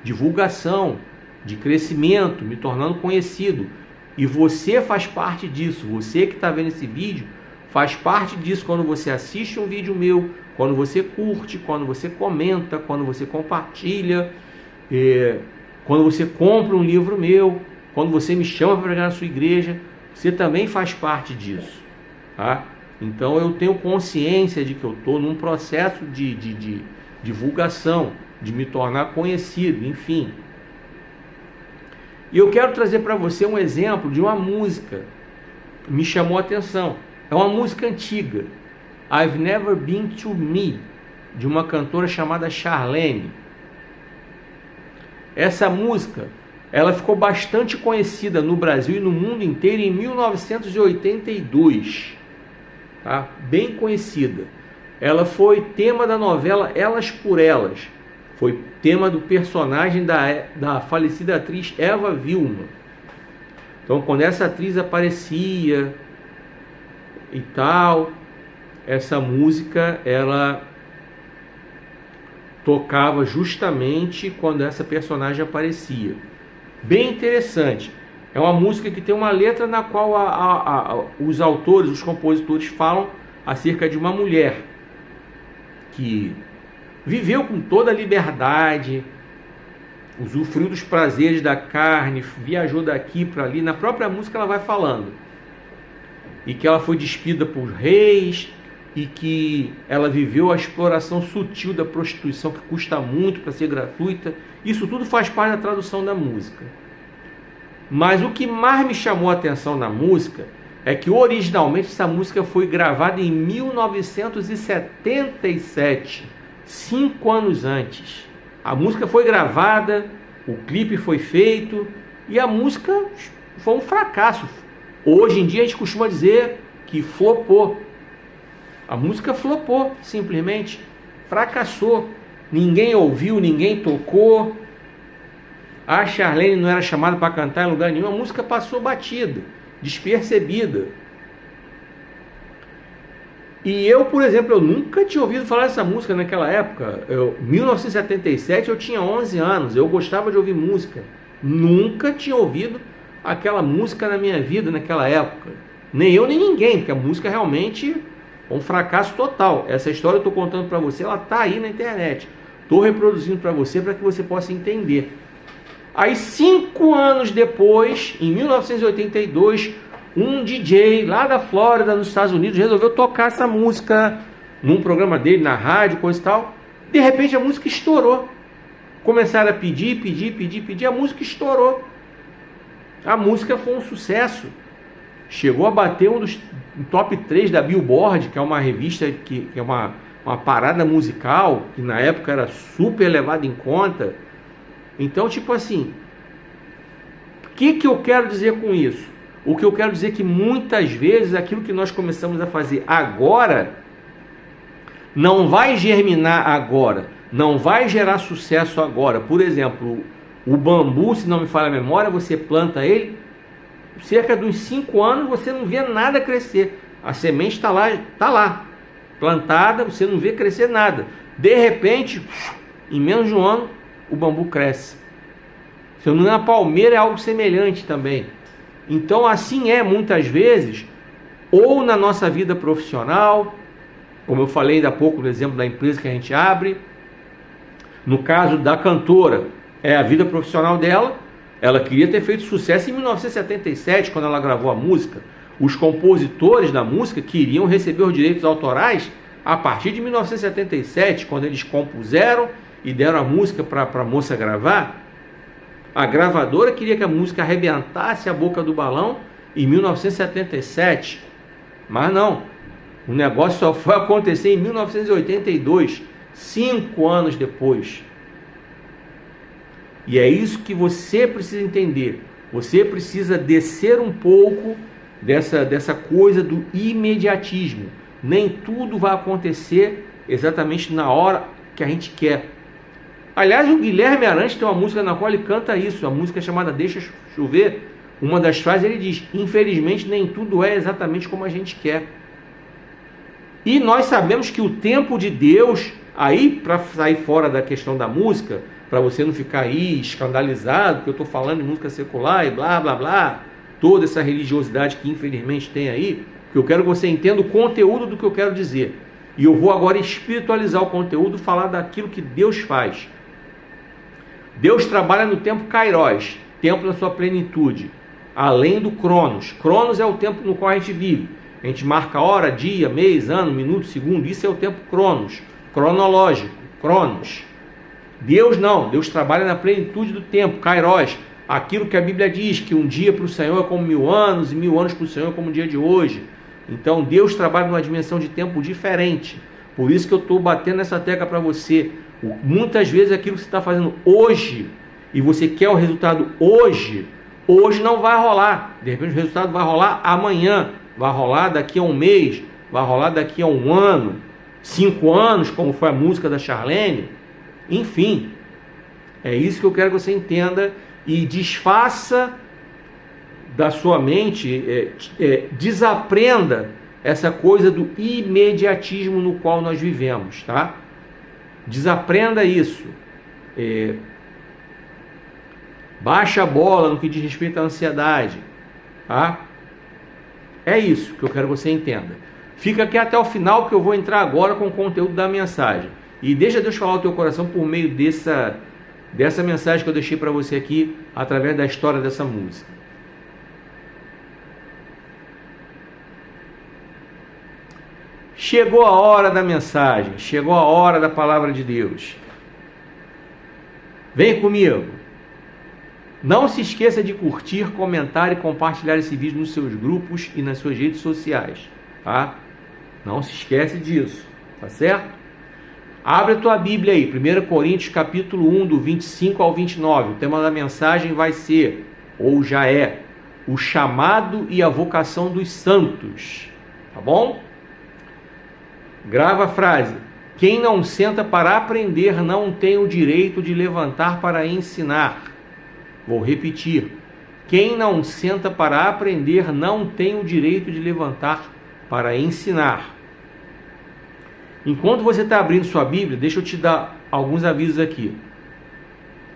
divulgação, de crescimento, me tornando conhecido. E você faz parte disso. Você que está vendo esse vídeo faz parte disso quando você assiste um vídeo meu, quando você curte, quando você comenta, quando você compartilha, quando você compra um livro meu, quando você me chama para pregar na sua igreja, você também faz parte disso, tá? Então eu tenho consciência de que eu estou num processo de divulgação, de me tornar conhecido, enfim. E eu quero trazer para você um exemplo de uma música que me chamou a atenção. É uma música antiga, I've Never Been to Me, de uma cantora chamada Charlene. Essa música, ela ficou bastante conhecida no Brasil e no mundo inteiro em 1982, tá? Bem conhecida. Ela foi tema da novela Elas por Elas, foi tema do personagem da falecida atriz Eva Vilma. Então, quando essa atriz aparecia e tal, essa música ela tocava justamente quando essa personagem aparecia. Bem interessante. É uma música que tem uma letra na qual os autores, os compositores falam acerca de uma mulher que viveu com toda a liberdade, usufruiu dos prazeres da carne, viajou daqui para ali. Na própria música ela vai falando. E que ela foi despida por reis, e que ela viveu a exploração sutil da prostituição, que custa muito para ser gratuita. Isso tudo faz parte da tradução da música. Mas o que mais me chamou a atenção na música é que originalmente essa música foi gravada em 1977, 5 anos antes. A música foi gravada, o clipe foi feito e a música foi um fracasso. Hoje em dia a gente costuma dizer que flopou. A música flopou, simplesmente fracassou. Ninguém ouviu, ninguém tocou. A Charlene não era chamada para cantar em lugar nenhum. A música passou batida, despercebida. E eu, por exemplo, eu nunca tinha ouvido falar dessa música naquela época. Em 1977 eu tinha 11 anos, eu gostava de ouvir música. Nunca tinha ouvido aquela música na minha vida naquela época. Nem eu, nem ninguém, porque a música realmente é um fracasso total. Essa história eu estou contando para você, ela está aí na internet. Estou reproduzindo para você que você possa entender. Aí 5 anos depois, em 1982, um DJ lá da Flórida, nos Estados Unidos, resolveu tocar essa música num programa dele, na rádio, coisa e tal. De repente a música estourou. Começaram a pedir, a música estourou. A música foi um sucesso. Chegou a bater um dos top 3 da Billboard, que é uma revista que é uma parada musical, que na época era super levada em conta. Então, tipo assim, o que eu quero dizer com isso? O que eu quero dizer é que muitas vezes aquilo que nós começamos a fazer agora não vai germinar agora, não vai gerar sucesso agora. Por exemplo, o bambu, se não me falha a memória, você planta ele, cerca de uns 5 anos você não vê nada crescer. A semente está lá, plantada, você não vê crescer nada. De repente, em menos de um ano, o bambu cresce. Se eu não me engano, a palmeira é algo semelhante também. Então assim é muitas vezes, ou na nossa vida profissional, como eu falei ainda há pouco no exemplo da empresa que a gente abre. No caso da cantora, é a vida profissional dela. Ela queria ter feito sucesso em 1977, quando ela gravou a música. Os compositores da música queriam receber os direitos autorais a partir de 1977, quando eles compuseram e deram a música para a moça gravar. A gravadora queria que a música arrebentasse a boca do balão em 1977. Mas não, o negócio só foi acontecer em 1982, 5 anos depois. E é isso que você precisa entender. Você precisa descer um pouco dessa coisa do imediatismo. Nem tudo vai acontecer exatamente na hora que a gente quer. Aliás, o Guilherme Arantes tem uma música na qual ele canta isso, a música chamada Deixa Chover. Uma das frases ele diz: infelizmente nem tudo é exatamente como a gente quer. E nós sabemos que o tempo de Deus, aí para sair fora da questão da música, para você não ficar aí escandalizado que eu estou falando de música secular e blá blá blá, toda essa religiosidade que infelizmente tem aí, que eu quero que você entenda o conteúdo do que eu quero dizer. E eu vou agora espiritualizar o conteúdo, falar daquilo que Deus faz. Deus trabalha no tempo Kairos, tempo na sua plenitude, além do Cronos. Cronos é o tempo no qual a gente vive. A gente marca hora, dia, mês, ano, minuto, segundo. Isso é o tempo Cronos, cronológico, Cronos. Deus não, Deus trabalha na plenitude do tempo, Kairos. Aquilo que a Bíblia diz, que um dia para o Senhor é como 1000 anos, e 1000 anos para o Senhor é como o dia de hoje. Então Deus trabalha numa dimensão de tempo diferente. Por isso que eu estou batendo nessa tecla para você. Muitas vezes aquilo que você está fazendo hoje, e você quer o resultado hoje, hoje não vai rolar. De repente o resultado vai rolar amanhã, vai rolar daqui a um mês, vai rolar daqui a um ano, 5 anos, como foi a música da Charlene. Enfim, é isso que eu quero que você entenda e desfaça da sua mente, desaprenda essa coisa do imediatismo no qual nós vivemos, tá? Desaprenda isso. Baixa a bola no que diz respeito à ansiedade, tá? É isso que eu quero que você entenda. Fica aqui até o final, que eu vou entrar agora com o conteúdo da mensagem. E deixa Deus falar o teu coração por meio dessa mensagem que eu deixei para você aqui, através da história dessa música. Chegou a hora da mensagem, chegou a hora da palavra de Deus. Vem comigo. Não se esqueça de curtir, comentar e compartilhar esse vídeo nos seus grupos e nas suas redes sociais, tá? Não se esquece disso, tá certo? Abre a tua Bíblia aí, 1 Coríntios capítulo 1, do 25 ao 29. O tema da mensagem vai ser, ou já é, o chamado e a vocação dos santos, tá bom? Grava a frase: quem não senta para aprender não tem o direito de levantar para ensinar. Vou repetir: quem não senta para aprender não tem o direito de levantar para ensinar. Enquanto você está abrindo sua Bíblia, deixa eu te dar alguns avisos aqui.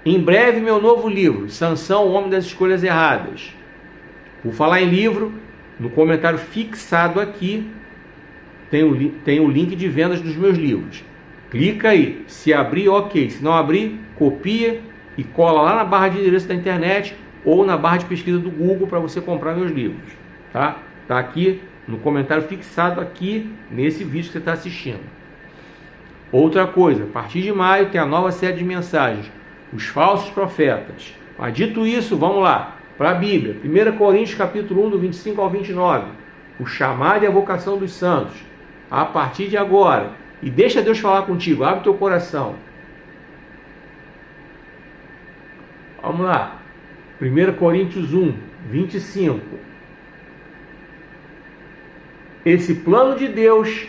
Em breve, meu novo livro, Sansão, o Homem das Escolhas Erradas. Por falar em livro, no comentário fixado aqui, tem o link de vendas dos meus livros. Clica aí. Se abrir, ok. Se não abrir, copia e cola lá na barra de endereço da internet ou na barra de pesquisa do Google para você comprar meus livros. Tá? Tá aqui no comentário fixado aqui nesse vídeo que você está assistindo. Outra coisa, a partir de maio tem a nova série de mensagens, os falsos profetas. Mas dito isso, vamos lá, para a Bíblia. 1 Coríntios capítulo 1, do 25 ao 29. O chamado e a vocação dos santos. A partir de agora. E deixa Deus falar contigo, abre teu coração. Vamos lá. 1 Coríntios 1, 25. Esse plano de Deus,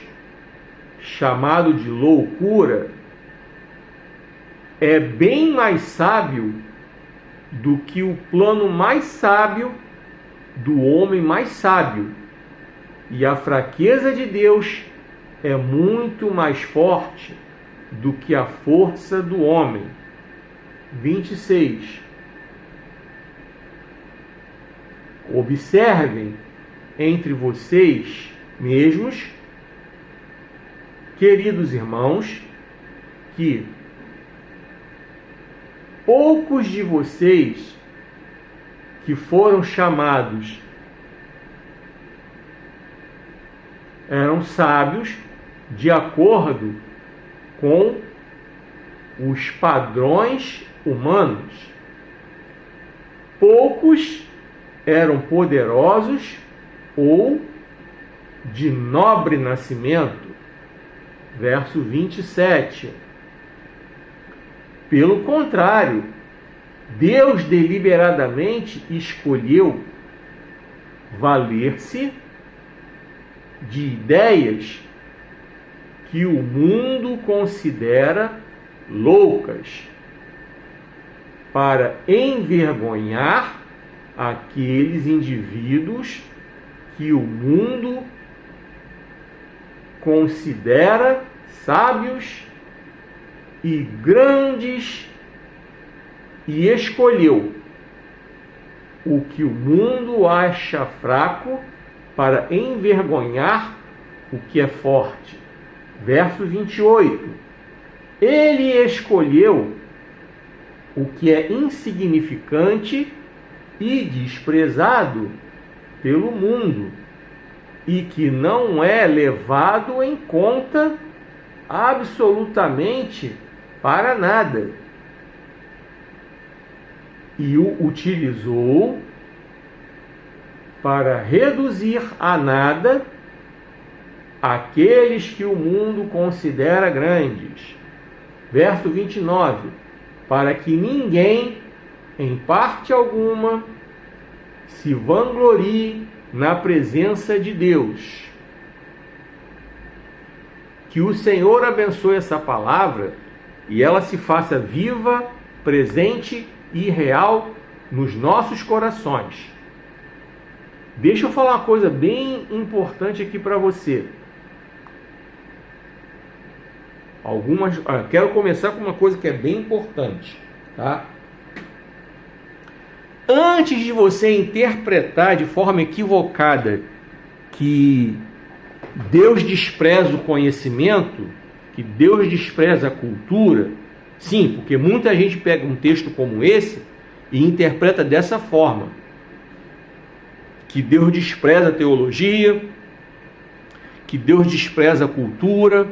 chamado de loucura, é bem mais sábio do que o plano mais sábio do homem mais sábio. E a fraqueza de Deus é muito mais forte do que a força do homem. 26. Observem entre vocês mesmos, queridos irmãos, que poucos de vocês que foram chamados eram sábios de acordo com os padrões humanos. Poucos eram poderosos ou de nobre nascimento. Verso 27. Pelo contrário, Deus deliberadamente escolheu valer-se de ideias que o mundo considera loucas para envergonhar aqueles indivíduos que o mundo considera sábios e grandes e escolheu o que o mundo acha fraco para envergonhar o que é forte. Verso 28. Ele escolheu o que é insignificante e desprezado pelo mundo, e que não é levado em conta absolutamente para nada, e o utilizou para reduzir a nada aqueles que o mundo considera grandes. Verso 29. Para que ninguém, em parte alguma, se vanglorie na presença de Deus. Que o Senhor abençoe essa palavra e ela se faça viva, presente e real nos nossos corações. Deixa eu falar uma coisa bem importante aqui para você. Quero começar com uma coisa que é bem importante, tá? Antes de você interpretar de forma equivocada que Deus despreza o conhecimento, que Deus despreza a cultura, sim, porque muita gente pega um texto como esse e interpreta dessa forma, que Deus despreza a teologia, que Deus despreza a cultura.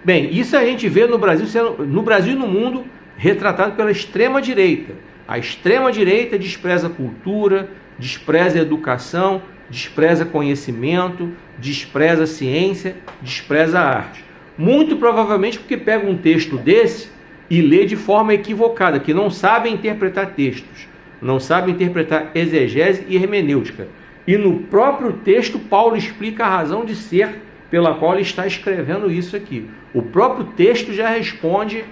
Bem, isso a gente vê no Brasil e no mundo retratado pela extrema-direita. A extrema-direita despreza a cultura, despreza a educação, despreza conhecimento, despreza a ciência, despreza a arte. Muito provavelmente porque pega um texto desse e lê de forma equivocada, que não sabe interpretar textos, não sabe interpretar exegese e hermenêutica. E no próprio texto, Paulo explica a razão de ser pela qual ele está escrevendo isso aqui. O próprio texto já responde,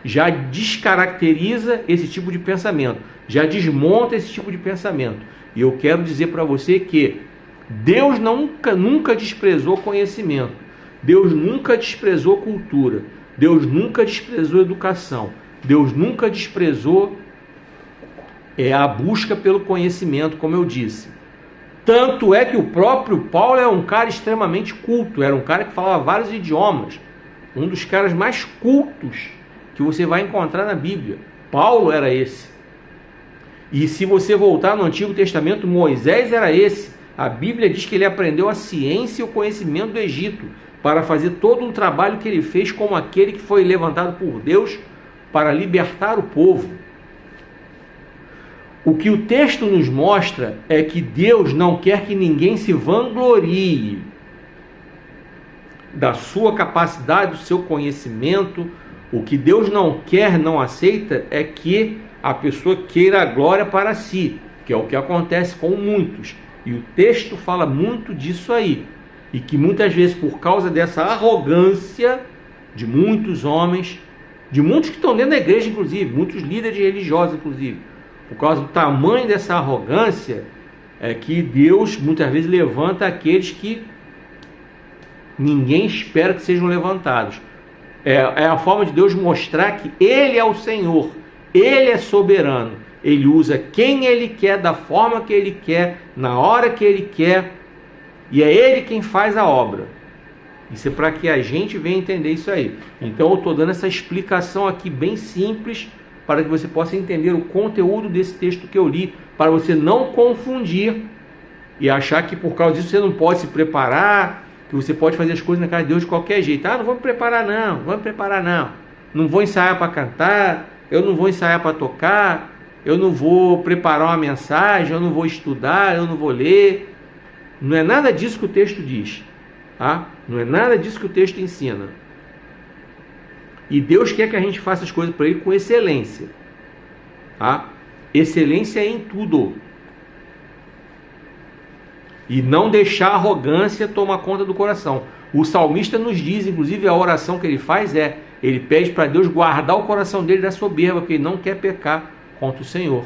já descaracteriza esse tipo de pensamento, já desmonta esse tipo de pensamento. E eu quero dizer para você que Deus nunca desprezou conhecimento, Deus nunca desprezou cultura, Deus nunca desprezou educação, Deus nunca desprezou a busca pelo conhecimento, como eu disse. Tanto é que o próprio Paulo é um cara extremamente culto, era um cara que falava vários idiomas, um dos caras mais cultos que você vai encontrar na Bíblia. Paulo era esse. E se você voltar no Antigo Testamento, Moisés era esse. A Bíblia diz que ele aprendeu a ciência e o conhecimento do Egito para fazer todo um trabalho que ele fez como aquele que foi levantado por Deus para libertar o povo. O que o texto nos mostra é que Deus não quer que ninguém se vanglorie da sua capacidade, do seu conhecimento. O que Deus não quer, não aceita, é que a pessoa queira a glória para si, que é o que acontece com muitos. E o texto fala muito disso aí. E que muitas vezes, por causa dessa arrogância de muitos homens, de muitos que estão dentro da igreja, inclusive, muitos líderes religiosos, inclusive, por causa do tamanho dessa arrogância, é que Deus muitas vezes levanta aqueles que ninguém espera que sejam levantados. É a forma de Deus mostrar que Ele é o Senhor, Ele é soberano, Ele usa quem Ele quer, da forma que Ele quer, na hora que Ele quer, e é Ele quem faz a obra. Isso é para que a gente venha entender isso aí. Então eu estou dando essa explicação aqui bem simples, para que você possa entender o conteúdo desse texto que eu li, para você não confundir e achar que por causa disso você não pode se preparar, que você pode fazer as coisas na casa de Deus de qualquer jeito. Não vou me preparar não, não vou ensaiar para cantar, eu não vou ensaiar para tocar, eu não vou preparar uma mensagem, eu não vou estudar, eu não vou ler. Não é nada disso que o texto diz, tá? Não é nada disso que o texto ensina. E Deus quer que a gente faça as coisas para Ele com excelência, tá? Excelência em tudo. E não deixar a arrogância tomar conta do coração. O salmista nos diz, inclusive a oração que ele faz é: Ele pede para Deus guardar o coração dele da soberba, porque ele não quer pecar contra o Senhor.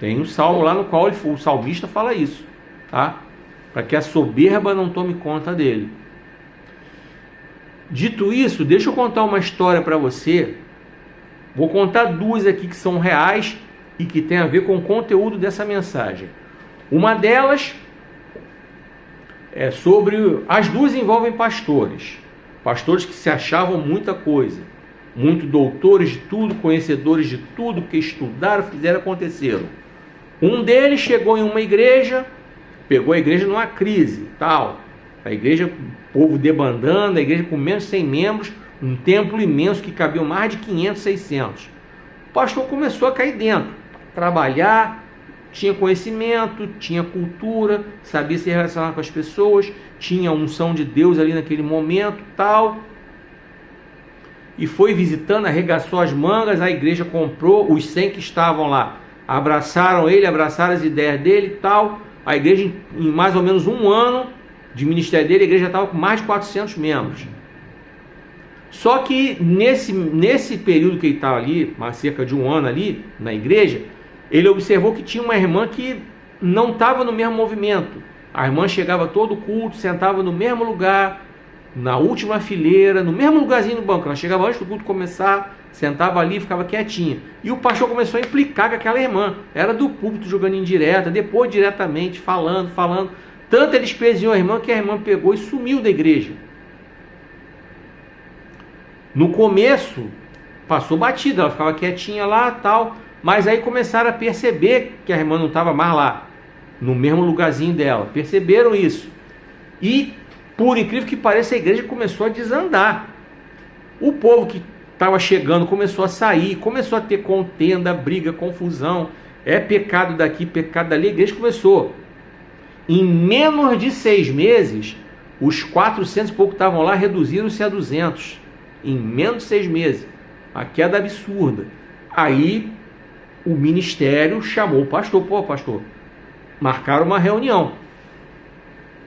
Tem um salmo lá no qual o salmista fala isso, tá? Para que a soberba não tome conta dele. Dito isso, deixa eu contar uma história para você. Vou contar duas aqui que são reais e que tem a ver com o conteúdo dessa mensagem. Uma delas é sobre... As duas envolvem pastores. Pastores que se achavam muita coisa. Muito doutores de tudo, conhecedores de tudo, que estudaram, fizeram, aconteceram. Um deles chegou em uma igreja, pegou a igreja numa crise, tal. A igreja, o povo debandando, a igreja com menos de 100 membros, um templo imenso que cabiam mais de 500, 600. O pastor começou a cair dentro, trabalhar, tinha conhecimento, tinha cultura, sabia se relacionar com as pessoas, tinha a unção de Deus ali naquele momento, tal. E foi visitando, arregaçou as mangas, a igreja comprou, os 100 que estavam lá, abraçaram ele, abraçaram as ideias dele e tal. A igreja, em mais ou menos um ano de ministério dele, a igreja estava com mais de 400 membros. Só que nesse período que ele estava ali, cerca de um ano ali, na igreja, ele observou que tinha uma irmã que não estava no mesmo movimento. A irmã chegava todo culto, sentava no mesmo lugar, na última fileira, no mesmo lugarzinho no banco. Ela chegava antes do culto começar, sentava ali e ficava quietinha. E o pastor começou a implicar com aquela irmã. Era do púlpito jogando indireta, depois diretamente, falando. Tanto ele espezinhou a irmã que a irmã pegou e sumiu da igreja. No começo, passou batida, ela ficava quietinha lá, tal. Mas aí começaram a perceber que a irmã não estava mais lá, no mesmo lugarzinho dela. Perceberam isso. E, por incrível que pareça, a igreja começou a desandar. O povo que estava chegando começou a sair, começou a ter contenda, briga, confusão. É pecado daqui, pecado dali. A igreja começou. Em menos de 6 meses, os 400 e pouco que estavam lá reduziram-se a 200. Em menos de 6 meses. A queda absurda. Aí o ministério chamou o pastor. Pô, pastor, marcaram uma reunião.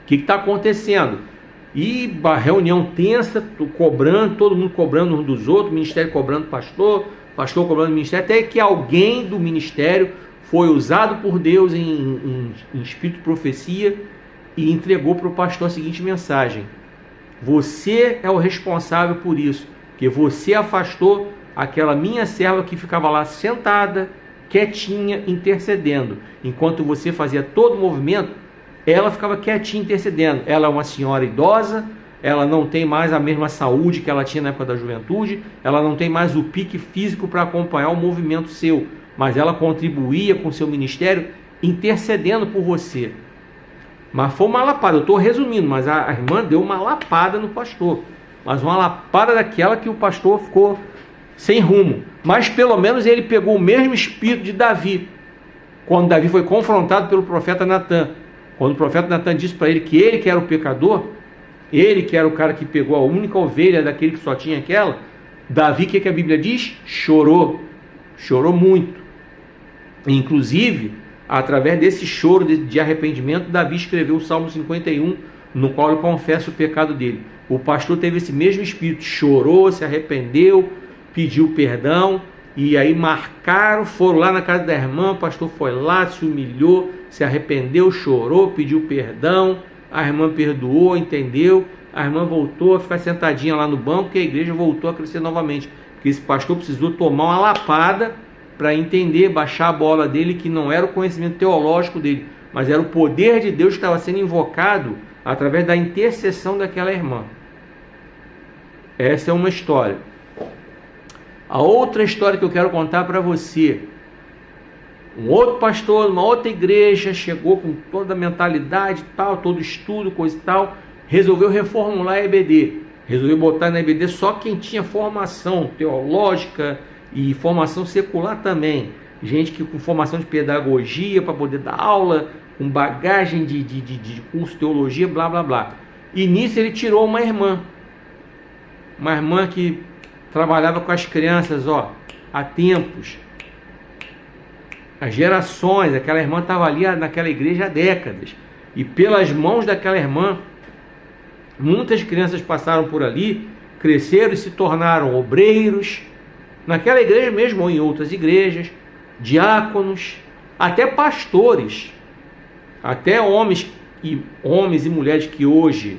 O que está acontecendo? E a reunião tensa, cobrando, todo mundo cobrando uns dos outros, o ministério cobrando o pastor cobrando o ministério, até que alguém do ministério foi usado por Deus em espírito de profecia e entregou para o pastor a seguinte mensagem: você é o responsável por isso, que você afastou aquela minha serva que ficava lá sentada, quietinha, intercedendo. Enquanto você fazia todo o movimento, ela ficava quietinha, intercedendo. Ela é uma senhora idosa, ela não tem mais a mesma saúde que ela tinha na época da juventude, ela não tem mais o pique físico para acompanhar o movimento seu, mas ela contribuía com o seu ministério, intercedendo por você. Mas foi uma lapada, eu estou resumindo, mas a irmã deu uma lapada no pastor, mas uma lapada daquela que o pastor ficou sem rumo. Mas pelo menos ele pegou o mesmo espírito de Davi, quando Davi foi confrontado pelo profeta Natan. Quando o profeta Natan disse para ele que era o pecador, ele que era o cara que pegou a única ovelha daquele que só tinha aquela, Davi, o que a Bíblia diz? Chorou muito. Inclusive, através desse choro de arrependimento, Davi escreveu o Salmo 51, no qual ele confessa o pecado dele. O pastor teve esse mesmo espírito, chorou, se arrependeu, pediu perdão, e aí marcaram, foram lá na casa da irmã, o pastor foi lá, se humilhou, se arrependeu, chorou, pediu perdão, a irmã perdoou, entendeu, a irmã voltou a ficar sentadinha lá no banco, e a igreja voltou a crescer novamente, porque esse pastor precisou tomar uma lapada para entender, baixar a bola dele, que não era o conhecimento teológico dele, mas era o poder de Deus que estava sendo invocado através da intercessão daquela irmã. Essa é uma história. A outra história que eu quero contar para você: um outro pastor, uma outra igreja, chegou com toda a mentalidade tal, todo estudo, coisa e tal, resolveu reformular a EBD, resolveu botar na EBD só quem tinha formação teológica e formação secular também, gente que com formação de pedagogia para poder dar aula, com bagagem de curso de teologia, blá blá blá. E nisso ele tirou uma irmã que trabalhava com as crianças, há tempos, há gerações. Aquela irmã estava ali naquela igreja há décadas, e pelas mãos daquela irmã muitas crianças passaram por ali, cresceram e se tornaram obreiros, naquela igreja mesmo ou em outras igrejas, diáconos, até pastores, até homens e mulheres que hoje,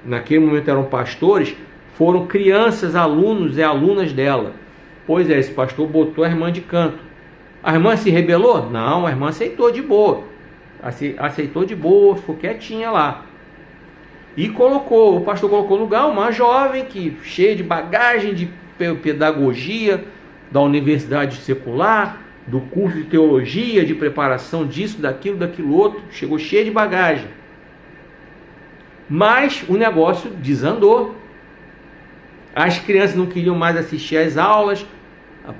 naquele momento eram pastores, foram crianças, alunos e alunas dela. Pois é, esse pastor botou a irmã de canto. A irmã se rebelou? Não, a irmã aceitou de boa. Aceitou de boa, ficou quietinha lá. E o pastor colocou no lugar uma jovem que, cheia de bagagem de pedagogia, da universidade secular, do curso de teologia, de preparação disso, daquilo outro, chegou cheia de bagagem. Mas o negócio desandou. As crianças não queriam mais assistir às aulas,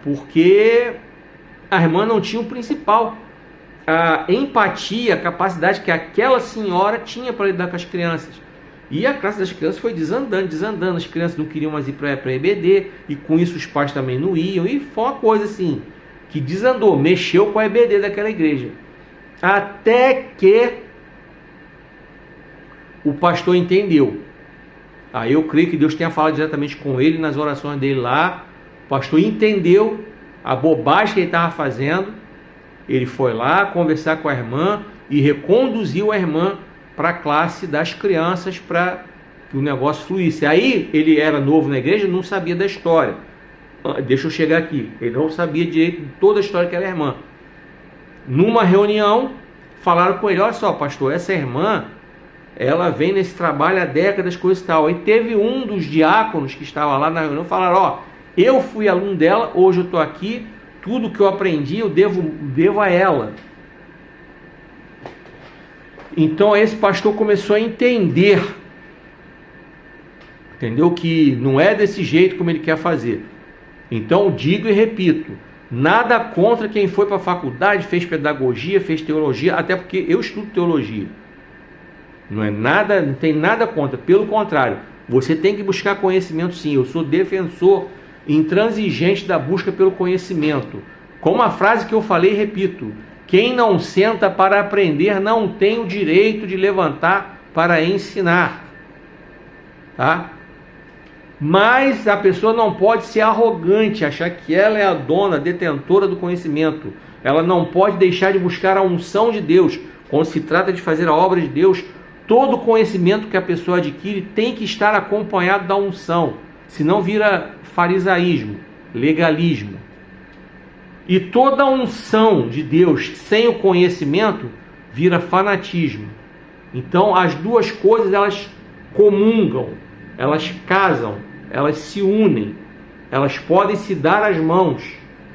porque a irmã não tinha o principal, a empatia, a capacidade que aquela senhora tinha para lidar com as crianças. E a classe das crianças foi desandando. As crianças não queriam mais ir para a EBD, e com isso os pais também não iam, e foi uma coisa assim, que desandou, mexeu com a EBD daquela igreja. Até que o pastor entendeu. Aí eu creio que Deus tenha falado diretamente com ele nas orações dele lá. O pastor entendeu a bobagem que ele estava fazendo. Ele foi lá conversar com a irmã e reconduziu a irmã para a classe das crianças para que o negócio fluísse. Aí ele era novo na igreja, não sabia da história. Deixa eu chegar aqui. Ele não sabia direito de toda a história que era a irmã. Numa reunião, falaram com ele: olha só, pastor, essa irmã, ela vem nesse trabalho há décadas, coisa e tal. E teve um dos diáconos que estava lá na reunião, falaram: ó, eu fui aluno dela, hoje eu estou aqui, tudo que eu aprendi eu devo a ela. Então esse pastor começou a entendeu que não é desse jeito como ele quer fazer. Então digo e repito, nada contra quem foi para a faculdade, fez pedagogia, fez teologia, até porque eu estudo teologia. Não tem nada contra, pelo contrário, você tem que buscar conhecimento sim. Eu sou defensor intransigente da busca pelo conhecimento. Como a frase que eu falei, repito: quem não senta para aprender não tem o direito de levantar para ensinar. Tá? Mas a pessoa não pode ser arrogante, achar que ela é a dona, detentora do conhecimento. Ela não pode deixar de buscar a unção de Deus. Quando se trata de fazer a obra de Deus, todo conhecimento que a pessoa adquire tem que estar acompanhado da unção. Senão vira farisaísmo, legalismo. E toda a unção de Deus sem o conhecimento vira fanatismo. Então as duas coisas, elas comungam, elas casam, elas se unem, elas podem se dar as mãos,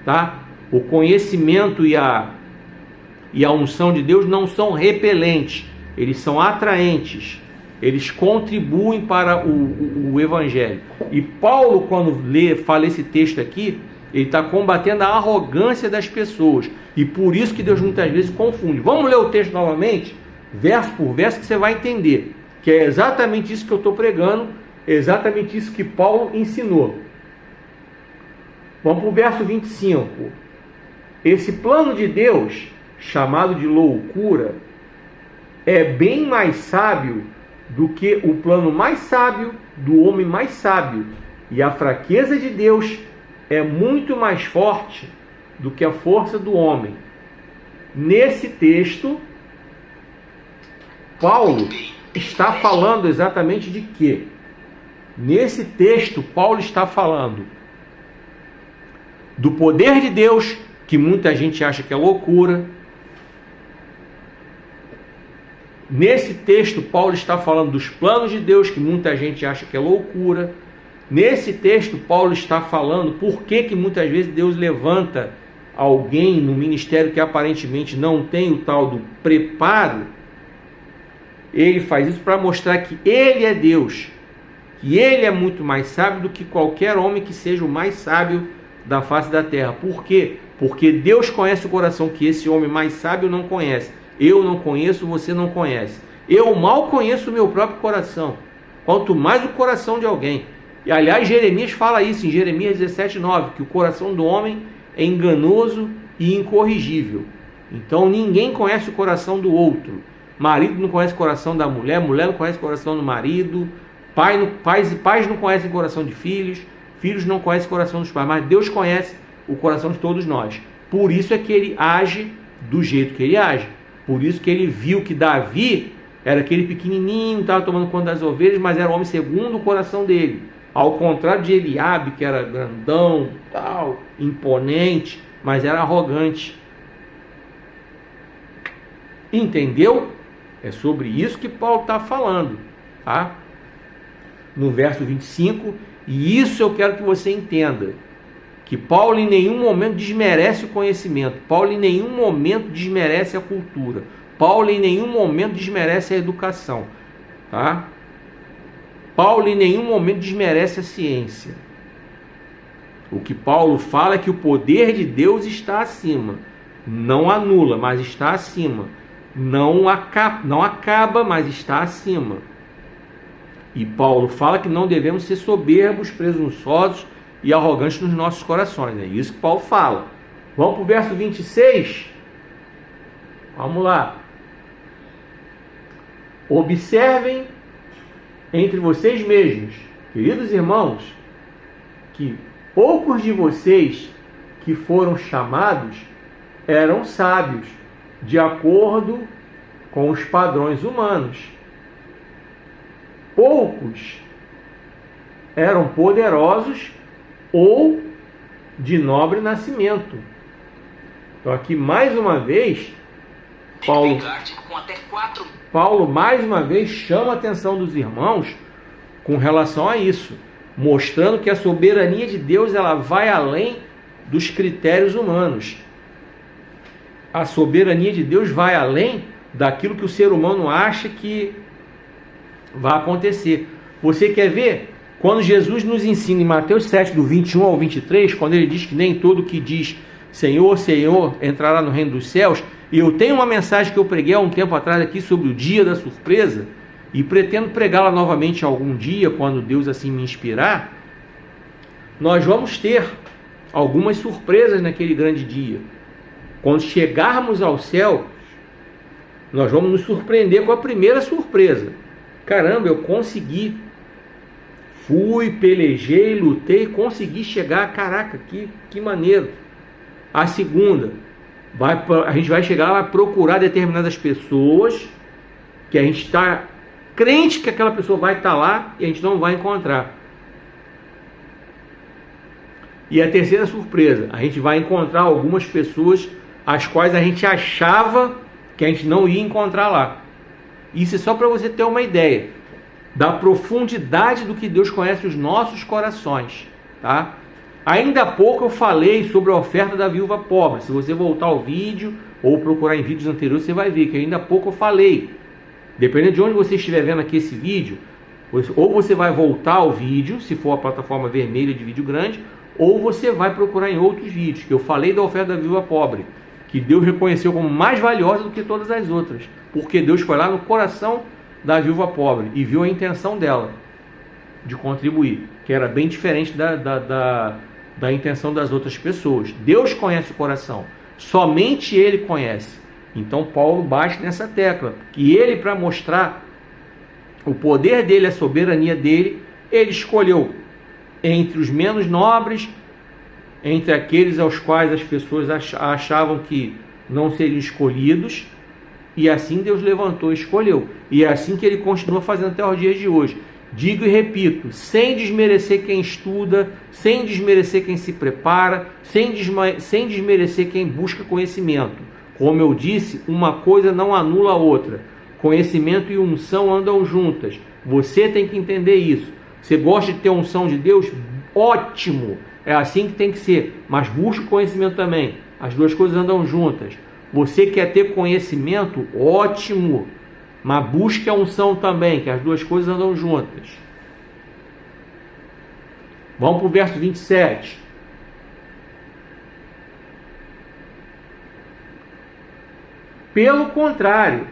tá? O conhecimento e a unção de Deus não são repelentes, eles são atraentes, eles contribuem para o Evangelho. E Paulo, quando fala esse texto aqui, ele está combatendo a arrogância das pessoas, e por isso que Deus muitas vezes confunde. Vamos ler o texto novamente, verso por verso, que você vai entender que é exatamente isso que eu estou pregando, exatamente isso que Paulo ensinou. Vamos para o verso 25. Esse plano de Deus, chamado de loucura, é bem mais sábio do que o plano mais sábio do homem mais sábio, e a fraqueza de Deus é muito mais forte do que a força do homem. Nesse texto, Paulo está falando exatamente de quê? Nesse texto, Paulo está falando do poder de Deus, que muita gente acha que é loucura. Nesse texto, Paulo está falando dos planos de Deus, que muita gente acha que é loucura. Nesse texto, Paulo está falando por que muitas vezes Deus levanta alguém no ministério que aparentemente não tem o tal do preparo. Ele faz isso para mostrar que ele é Deus, que ele é muito mais sábio do que qualquer homem que seja o mais sábio da face da terra. Por quê? Porque Deus conhece o coração que esse homem mais sábio não conhece. Eu não conheço, você não conhece. Eu mal conheço o meu próprio coração, quanto mais o coração de alguém. E aliás, Jeremias fala isso em Jeremias 17:9, que o coração do homem é enganoso e incorrigível. Então ninguém conhece o coração do outro. Marido não conhece o coração da mulher, mulher não conhece o coração do marido, Pais não conhecem o coração de filhos, filhos não conhecem o coração dos pais, mas Deus conhece o coração de todos nós. Por isso é que ele age do jeito que ele age. Por isso que ele viu que Davi era aquele pequenininho, estava tomando conta das ovelhas, mas era o homem segundo o coração dele. Ao contrário de Eliabe, que era grandão, tal, imponente, mas era arrogante. Entendeu? É sobre isso que Paulo está falando, tá? No verso 25, e isso eu quero que você entenda, que Paulo em nenhum momento desmerece o conhecimento, Paulo em nenhum momento desmerece a cultura, Paulo em nenhum momento desmerece a educação, tá? Paulo em nenhum momento desmerece a ciência. O que Paulo fala é que o poder de Deus está acima, não anula, mas está acima, não acaba, mas está acima. E Paulo fala que não devemos ser soberbos, presunçosos e arrogantes nos nossos corações. É isso que Paulo fala. Vamos para o verso 26? Vamos lá. Observem entre vocês mesmos, queridos irmãos, que poucos de vocês que foram chamados eram sábios, de acordo com os padrões humanos. Poucos eram poderosos ou de nobre nascimento. Então aqui mais uma vez Paulo mais uma vez chama a atenção dos irmãos com relação a isso, mostrando que a soberania de Deus ela vai além dos critérios humanos. A soberania de Deus vai além daquilo que o ser humano acha que vai acontecer. Você quer ver? Quando Jesus nos ensina em Mateus 7, do 21 ao 23, quando ele diz que nem todo que diz Senhor, Senhor, entrará no reino dos céus. E eu tenho uma mensagem que eu preguei há um tempo atrás aqui sobre o dia da surpresa, e pretendo pregá-la novamente algum dia, quando Deus assim me inspirar. Nós vamos ter algumas surpresas naquele grande dia. Quando chegarmos ao céu, nós vamos nos surpreender com a primeira surpresa. Caramba, eu consegui. Fui, pelejei, lutei, consegui chegar. Caraca, que maneiro. A segunda, a gente vai chegar lá, vai procurar determinadas pessoas que a gente está crente que aquela pessoa vai estar lá e a gente não vai encontrar. E a terceira surpresa, a gente vai encontrar algumas pessoas as quais a gente achava que a gente não ia encontrar lá. Isso é só para você ter uma ideia da profundidade do que Deus conhece os nossos corações, tá? Ainda há pouco eu falei sobre a oferta da viúva pobre. Se você voltar ao vídeo ou procurar em vídeos anteriores, você vai ver que ainda há pouco eu falei. Dependendo de onde você estiver vendo aqui esse vídeo, ou você vai voltar ao vídeo, se for a plataforma vermelha de vídeo grande, ou você vai procurar em outros vídeos, que eu falei da oferta da viúva pobre, que Deus reconheceu como mais valiosa do que todas as outras, porque Deus foi lá no coração da viúva pobre e viu a intenção dela de contribuir, que era bem diferente da intenção das outras pessoas. Deus conhece o coração, somente Ele conhece. Então Paulo bate nessa tecla, que ele, para mostrar o poder dele, a soberania dele, ele escolheu entre os menos nobres, entre aqueles aos quais as pessoas achavam que não seriam escolhidos, e assim Deus levantou e escolheu. E é assim que ele continua fazendo até os dias de hoje. Digo e repito, sem desmerecer quem estuda, sem desmerecer quem se prepara, sem desmerecer quem busca conhecimento. Como eu disse, uma coisa não anula a outra. Conhecimento e unção andam juntas. Você tem que entender isso. Você gosta de ter a unção de Deus? Ótimo! É assim que tem que ser. Mas busque o conhecimento também. As duas coisas andam juntas. Você quer ter conhecimento? Ótimo! Mas busque a unção também, que as duas coisas andam juntas. Vamos para o verso 27. Pelo contrário,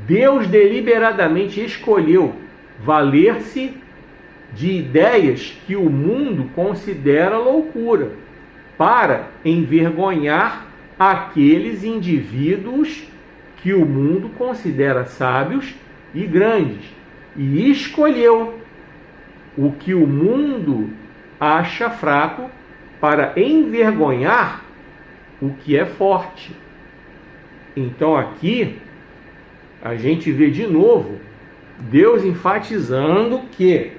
Deus deliberadamente escolheu valer-se de ideias que o mundo considera loucura, para envergonhar aqueles indivíduos que o mundo considera sábios e grandes, e escolheu o que o mundo acha fraco para envergonhar o que é forte. Então aqui a gente vê de novo Deus enfatizando que,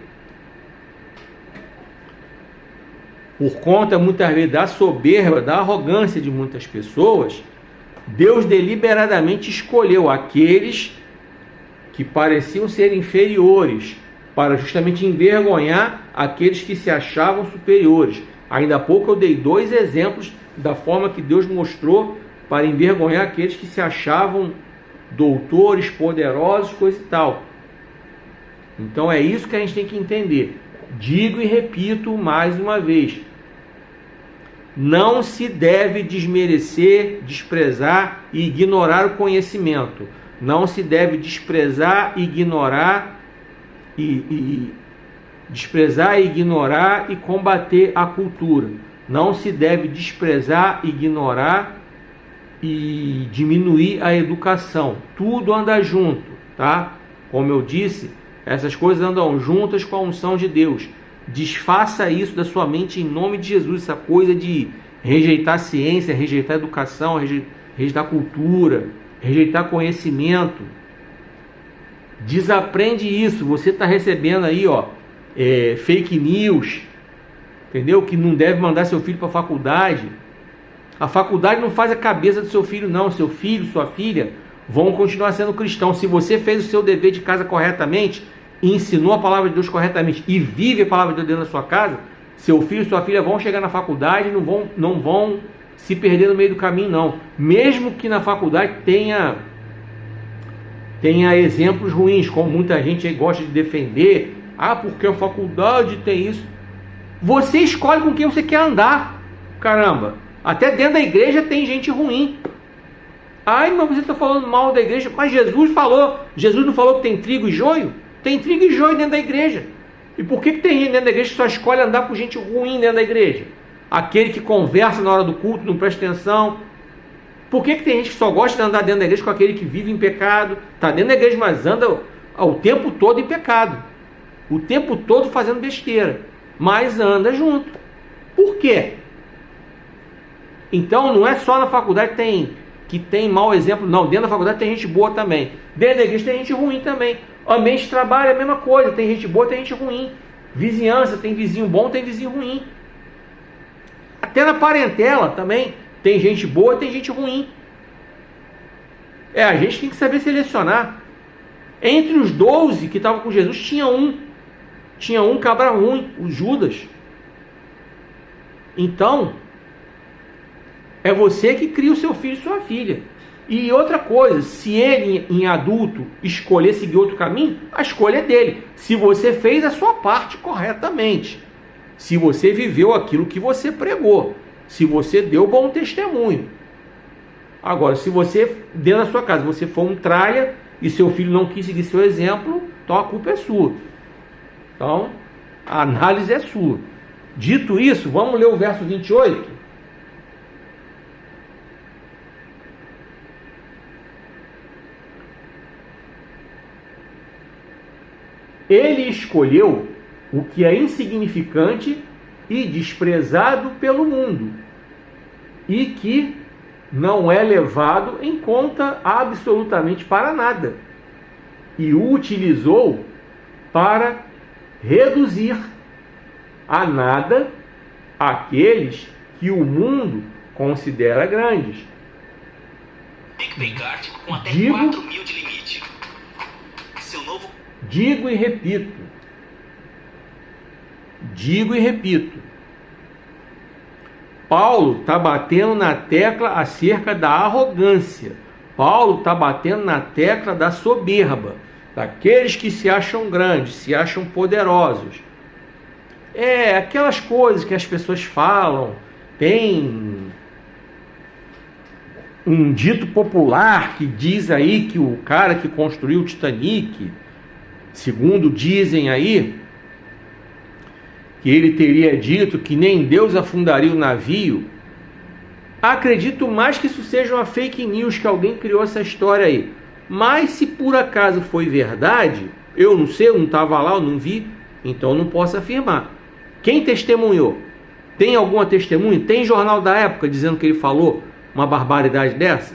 por conta muitas vezes da soberba, da arrogância de muitas pessoas, Deus deliberadamente escolheu aqueles que pareciam ser inferiores, para justamente envergonhar aqueles que se achavam superiores. Ainda há pouco eu dei 2 exemplos da forma que Deus mostrou para envergonhar aqueles que se achavam doutores, poderosos, coisa e tal. Então é isso que a gente tem que entender. Digo e repito mais uma vez: não se deve desmerecer, desprezar e ignorar o conhecimento. Não se deve desprezar, ignorar desprezar, ignorar e combater a cultura. Não se deve desprezar, ignorar e diminuir a educação. Tudo anda junto, tá? Como eu disse, essas coisas andam juntas com a unção de Deus. Desfaça isso da sua mente em nome de Jesus. Essa coisa de rejeitar a ciência, rejeitar a educação, rejeitar a cultura, rejeitar conhecimento. Desaprende isso. Você está recebendo aí, fake news, entendeu? Que não deve mandar seu filho para a faculdade. A faculdade não faz a cabeça do seu filho, não. Seu filho, sua filha vão continuar sendo cristãos. Se você fez o seu dever de casa corretamente, e ensinou a palavra de Deus corretamente e vive a palavra de Deus dentro da sua casa, seu filho e sua filha vão chegar na faculdade e não vão se perder no meio do caminho, não. Mesmo que na faculdade tenha exemplos ruins, como muita gente aí gosta de defender. Porque a faculdade tem isso. Você escolhe com quem você quer andar. Caramba, até dentro da igreja tem gente ruim. Mas você está falando mal da igreja. Mas Jesus não falou que tem trigo e joio? Tem trigo e joio dentro da igreja. E por que tem gente dentro da igreja que só escolhe andar com gente ruim dentro da igreja? Aquele que conversa na hora do culto, não presta atenção. Por que tem gente que só gosta de andar dentro da igreja com aquele que vive em pecado? Está dentro da igreja, mas anda o tempo todo em pecado. O tempo todo fazendo besteira. Mas anda junto. Por quê? Então não é só na faculdade que tem mau exemplo. Não, dentro da faculdade tem gente boa também. Dentro da igreja tem gente ruim também. Ambiente de trabalho é a mesma coisa. Tem gente boa, tem gente ruim. Vizinhança, tem vizinho bom, tem vizinho ruim. Até na parentela também tem gente boa, tem gente ruim. A gente tem que saber selecionar. Entre os 12 que estavam com Jesus, tinha um cabra ruim, o Judas. Então, é você que cria o seu filho e sua filha. E outra coisa, se ele em adulto escolher seguir outro caminho, a escolha é dele. Se você fez a sua parte corretamente, se você viveu aquilo que você pregou, se você deu bom testemunho. Agora, se você, dentro da sua casa, você for um tralha e seu filho não quis seguir seu exemplo, então a culpa é sua. Então, a análise é sua. Dito isso, vamos ler o verso 28? Ele escolheu o que é insignificante e desprezado pelo mundo, e que não é levado em conta absolutamente para nada, e o utilizou para reduzir a nada aqueles que o mundo considera grandes. Com até 4 mil de limite. Seu novo... Digo e repito, Paulo está batendo na tecla acerca da arrogância. Paulo está batendo na tecla da soberba, daqueles que se acham grandes, se acham poderosos. Aquelas coisas que as pessoas falam. Tem um dito popular que diz aí que o cara que construiu o Titanic, segundo dizem aí, que ele teria dito que nem Deus afundaria o navio. Acredito mais que isso seja uma fake news, que alguém criou essa história aí. Mas se por acaso foi verdade, eu não sei, eu não estava lá, eu não vi, então eu não posso afirmar. Quem testemunhou? Tem alguma testemunha? Tem jornal da época dizendo que ele falou uma barbaridade dessa?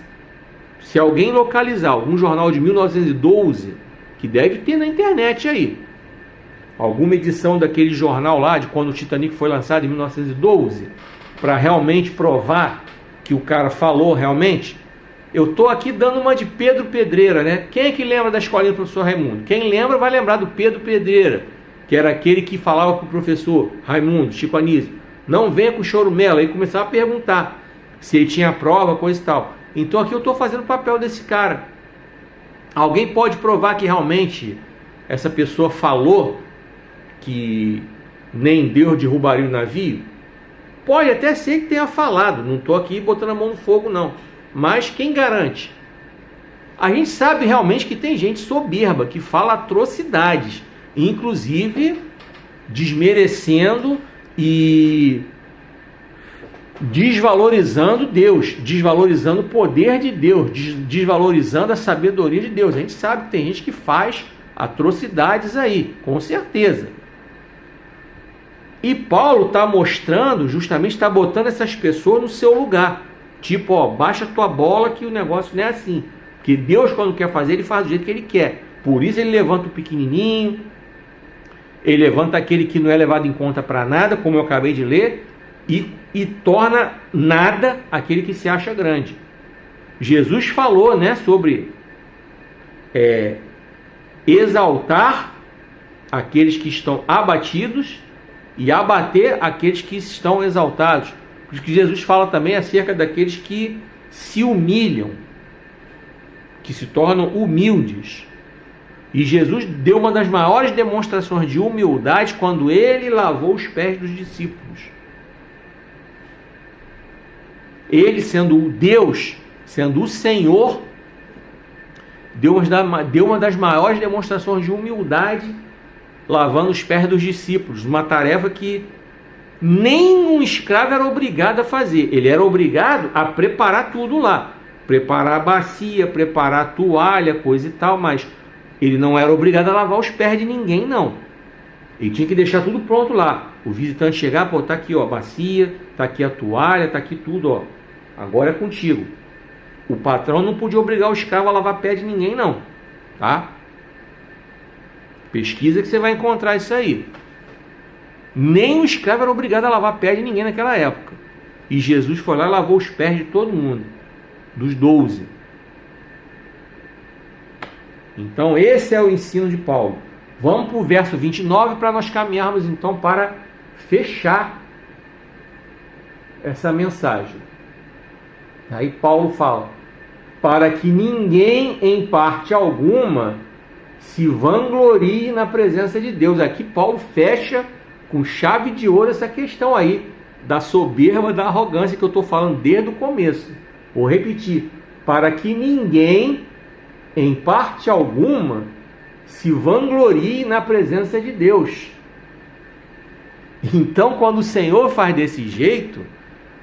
Se alguém localizar algum jornal de 1912, que deve ter na internet aí, alguma edição daquele jornal lá de quando o Titanic foi lançado em 1912, para realmente provar que o cara falou realmente, eu tô aqui dando uma de Pedro Pedreira, né? Quem é que lembra da escolinha do professor Raimundo? Quem lembra vai lembrar do Pedro Pedreira, que era aquele que falava pro professor Raimundo, Chico Anísio, não venha com chorumela. Aí começava a perguntar se ele tinha prova, coisa e tal. Então aqui eu estou fazendo o papel desse cara. Alguém pode provar que realmente essa pessoa falou que nem Deus derrubaria o navio? Pode até ser que tenha falado, não estou aqui botando a mão no fogo não. Mas quem garante? A gente sabe realmente que tem gente soberba que fala atrocidades, inclusive desmerecendo e desvalorizando Deus, desvalorizando o poder de Deus, desvalorizando a sabedoria de Deus. A gente sabe que tem gente que faz atrocidades aí, com certeza. E Paulo está mostrando, justamente está botando essas pessoas no seu lugar. Tipo, ó, baixa tua bola que o negócio não é assim. Porque Deus, quando quer fazer, ele faz do jeito que ele quer. Por isso ele levanta o pequenininho, ele levanta aquele que não é levado em conta para nada, como eu acabei de ler, e torna nada aquele que se acha grande. Jesus falou, né, sobre exaltar aqueles que estão abatidos e abater aqueles que estão exaltados. Porque Jesus fala também acerca daqueles que se humilham, que se tornam humildes. E Jesus deu uma das maiores demonstrações de humildade quando ele lavou os pés dos discípulos. Ele, sendo o Deus, sendo o Senhor, deu uma das maiores demonstrações de humildade, lavando os pés dos discípulos, uma tarefa que nenhum escravo era obrigado a fazer. Ele era obrigado a preparar tudo lá, preparar a bacia, preparar a toalha, coisa e tal, mas ele não era obrigado a lavar os pés de ninguém, não. Ele tinha que deixar tudo pronto lá. O visitante chegar, pô, tá aqui, ó, a bacia, tá aqui a toalha, tá aqui tudo, ó. Agora é contigo. O patrão não podia obrigar o escravo a lavar pé de ninguém, não. Tá? Pesquisa que você vai encontrar isso aí. Nem o escravo era obrigado a lavar pé de ninguém naquela época. E Jesus foi lá e lavou os pés de todo mundo. Dos 12. Então esse é o ensino de Paulo. Vamos para o verso 29 para nós caminharmos então para fechar essa mensagem. Aí Paulo fala: para que ninguém em parte alguma se vanglorie na presença de Deus. Aqui Paulo fecha com chave de ouro essa questão aí da soberba, da arrogância que eu estou falando desde o começo. Vou repetir: para que ninguém em parte alguma se vanglorie na presença de Deus. Então, quando o Senhor faz desse jeito,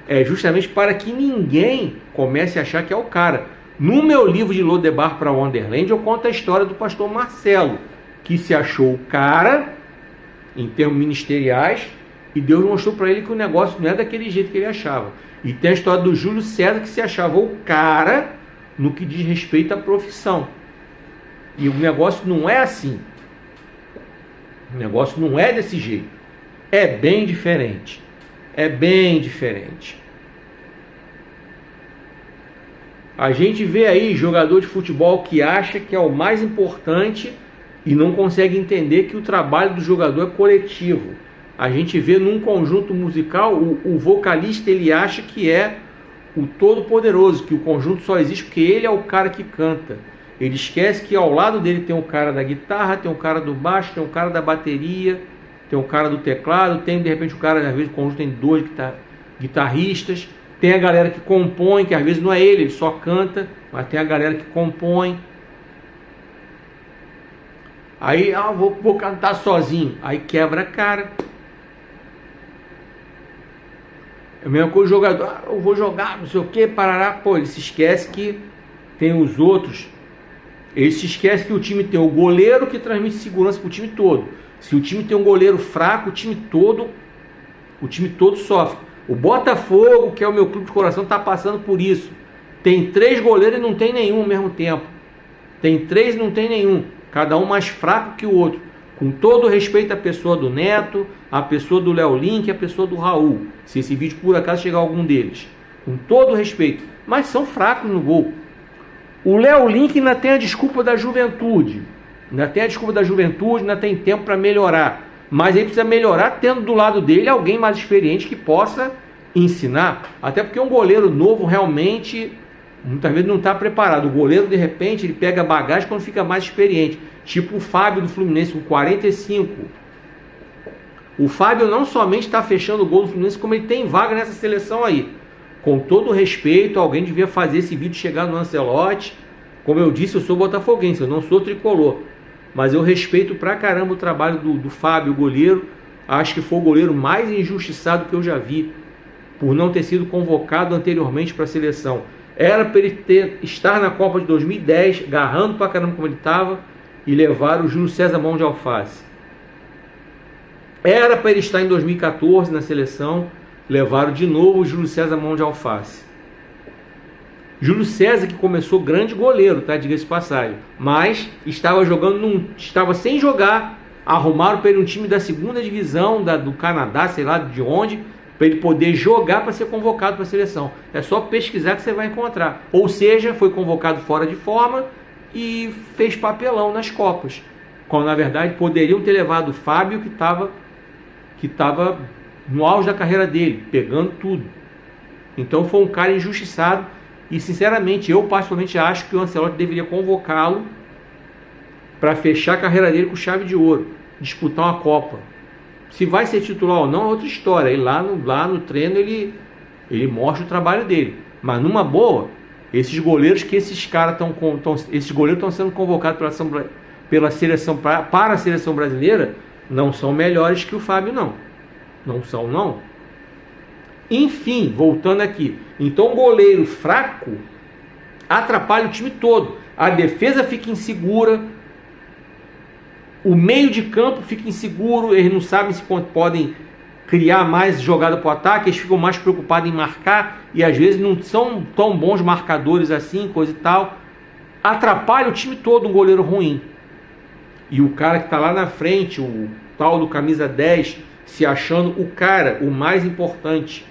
é justamente para que ninguém comece a achar que é o cara. No meu livro de Lodebar para Wonderland, eu conto a história do pastor Marcelo, que se achou o cara, em termos ministeriais, e Deus mostrou para ele que o negócio não é daquele jeito que ele achava. E tem a história do Júlio César, que se achava o cara no que diz respeito à profissão. E o negócio não é assim. O negócio não é desse jeito. É bem diferente. É bem diferente. A gente vê aí jogador de futebol que acha que é o mais importante e não consegue entender que o trabalho do jogador é coletivo. A gente vê num conjunto musical, o vocalista ele acha que é o todo-poderoso, que o conjunto só existe porque ele é o cara que canta. Ele esquece que ao lado dele tem um cara da guitarra, tem um cara do baixo, tem um cara da bateria, tem um cara do teclado, tem de repente o cara, às vezes o conjunto tem dois guitarristas, tem a galera que compõe, que às vezes não é ele só canta, mas tem a galera que compõe. Aí, vou cantar sozinho, aí quebra a cara. É a mesma coisa o jogador, eu vou jogar, não sei o que, parará. Pô, ele se esquece que tem os outros. Ele se esquece que o time tem o goleiro que transmite segurança para o time todo. Se o time tem um goleiro fraco, o time todo sofre. O Botafogo, que é o meu clube de coração, está passando por isso. Tem 3 goleiros e não tem nenhum ao mesmo tempo. Tem 3 e não tem nenhum. Cada um mais fraco que o outro. Com todo respeito à pessoa do Neto, à pessoa do Léo Link, à pessoa do Raul. Se esse vídeo por acaso chegar a algum deles. Com todo respeito. Mas são fracos no gol. O Léo Link ainda tem a desculpa da juventude. Ainda tem tempo para melhorar. Mas ele precisa melhorar tendo do lado dele alguém mais experiente que possa ensinar. Até porque um goleiro novo realmente, muitas vezes não está preparado. O goleiro, de repente, ele pega bagagem quando fica mais experiente. Tipo o Fábio do Fluminense com 45. O Fábio não somente está fechando o gol do Fluminense, como ele tem vaga nessa seleção aí. Com todo respeito, alguém devia fazer esse vídeo chegar no Ancelotti. Como eu disse, eu sou botafoguense, eu não sou tricolor. Mas eu respeito pra caramba o trabalho do Fábio, o goleiro. Acho que foi o goleiro mais injustiçado que eu já vi, por não ter sido convocado anteriormente para a seleção. Era para ele estar na Copa de 2010, agarrando pra caramba como ele estava, e levar o Júlio César mão de alface. Era para ele estar em 2014 na seleção, levaram de novo o Júlio César mão de alface. Júlio César, que começou grande goleiro, tá? Diga-se de passagem, mas estava estava sem jogar. Arrumaram para ele um time da segunda divisão do Canadá, sei lá de onde, para ele poder jogar para ser convocado para a seleção. É só pesquisar que você vai encontrar. Ou seja, foi convocado fora de forma e fez papelão nas Copas, quando na verdade poderiam ter levado o Fábio, que estava no auge da carreira dele, pegando tudo. Então foi um cara injustiçado. E sinceramente, eu particularmente acho que o Ancelotti deveria convocá-lo para fechar a carreira dele com chave de ouro, disputar uma Copa. Se vai ser titular ou não é outra história. E lá no treino ele mostra o trabalho dele. Mas numa boa, esses goleiros que esses caras estão sendo convocados pela seleção para a seleção brasileira não são melhores que o Fábio, não. Não são, não. Enfim, voltando aqui. Então, um goleiro fraco atrapalha o time todo. A defesa fica insegura. O meio de campo fica inseguro. Eles não sabem se podem criar mais jogada para o ataque. Eles ficam mais preocupados em marcar. E às vezes não são tão bons marcadores assim, coisa e tal. Atrapalha o time todo um goleiro ruim. E o cara que está lá na frente, o tal do camisa 10, se achando o cara, o mais importante.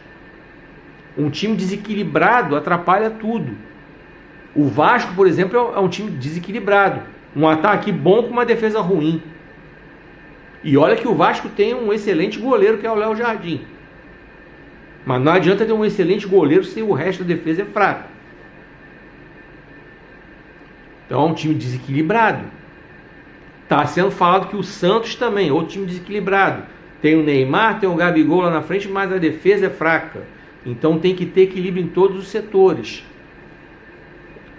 Um time desequilibrado atrapalha tudo. O Vasco, por exemplo, é um time desequilibrado. Um ataque bom com uma defesa ruim. E olha que o Vasco tem um excelente goleiro, que é o Léo Jardim. Mas não adianta ter um excelente goleiro se o resto da defesa é fraco. Então é um time desequilibrado. Está sendo falado que o Santos também é outro time desequilibrado. Tem o Neymar, tem o Gabigol lá na frente, mas a defesa é fraca. Então tem que ter equilíbrio em todos os setores.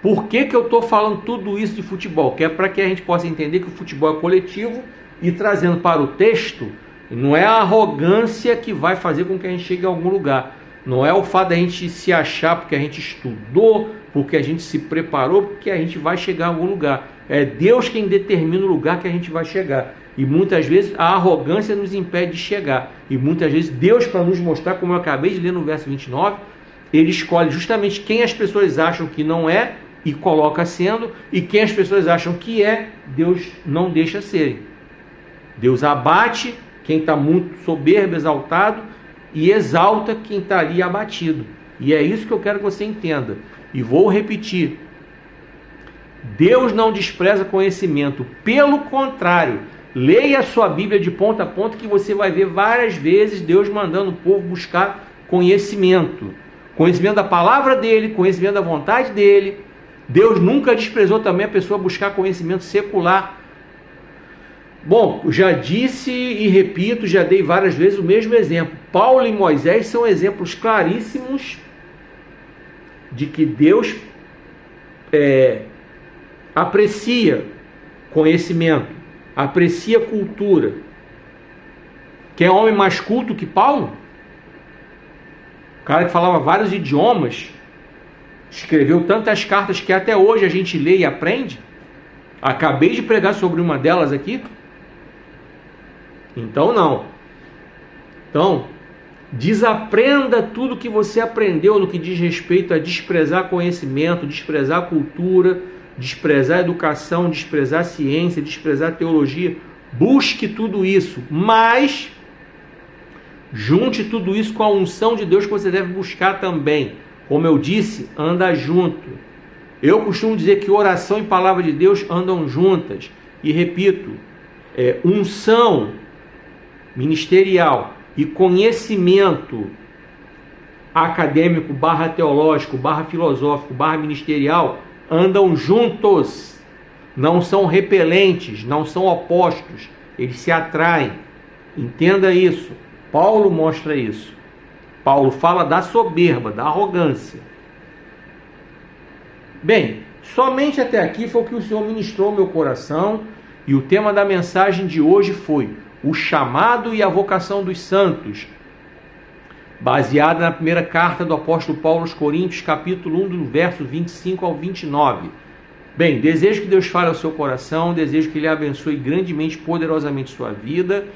Por que eu estou falando tudo isso de futebol? Que é para que a gente possa entender que o futebol é coletivo e trazendo para o texto, não é a arrogância que vai fazer com que a gente chegue a algum lugar. Não é o fato da gente se achar porque a gente estudou, porque a gente se preparou, porque a gente vai chegar a algum lugar. É Deus quem determina o lugar que a gente vai chegar. E muitas vezes a arrogância nos impede de chegar. E muitas vezes Deus, para nos mostrar, como eu acabei de ler no verso 29, Ele escolhe justamente quem as pessoas acham que não é e coloca sendo, e quem as pessoas acham que é, Deus não deixa serem. Deus abate quem está muito soberbo, exaltado, e exalta quem está ali abatido. E é isso que eu quero que você entenda. E vou repetir. Deus não despreza conhecimento. Pelo contrário, leia a sua Bíblia de ponta a ponta que você vai ver várias vezes Deus mandando o povo buscar conhecimento. Conhecimento da palavra dele, conhecimento da vontade dele. Deus nunca desprezou também a pessoa buscar conhecimento secular. Bom, já disse e repito, já dei várias vezes o mesmo exemplo. Paulo e Moisés são exemplos claríssimos de que Deus aprecia conhecimento, aprecia cultura. Quem é homem mais culto que Paulo? O cara que falava vários idiomas, escreveu tantas cartas que até hoje a gente lê e aprende. Acabei de pregar sobre uma delas aqui. Então não. Então, desaprenda tudo que você aprendeu no que diz respeito a desprezar conhecimento, desprezar cultura, desprezar educação, desprezar ciência, desprezar teologia. Busque tudo isso, mas junte tudo isso com a unção de Deus que você deve buscar também. Como eu disse, anda junto. Eu costumo dizer que oração e palavra de Deus andam juntas. E repito, unção ministerial e conhecimento acadêmico, teológico, filosófico, ministerial, andam juntos. Não são repelentes, não são opostos. Eles se atraem. Entenda isso. Paulo mostra isso. Paulo fala da soberba, da arrogância. Bem, somente até aqui foi o que o Senhor ministrou ao meu coração, e o tema da mensagem de hoje foi o chamado e a vocação dos santos, baseada na primeira carta do apóstolo Paulo aos Coríntios, capítulo 1, do verso 25 ao 29. Bem, desejo que Deus fale ao seu coração, desejo que Ele abençoe grandemente, poderosamente sua vida,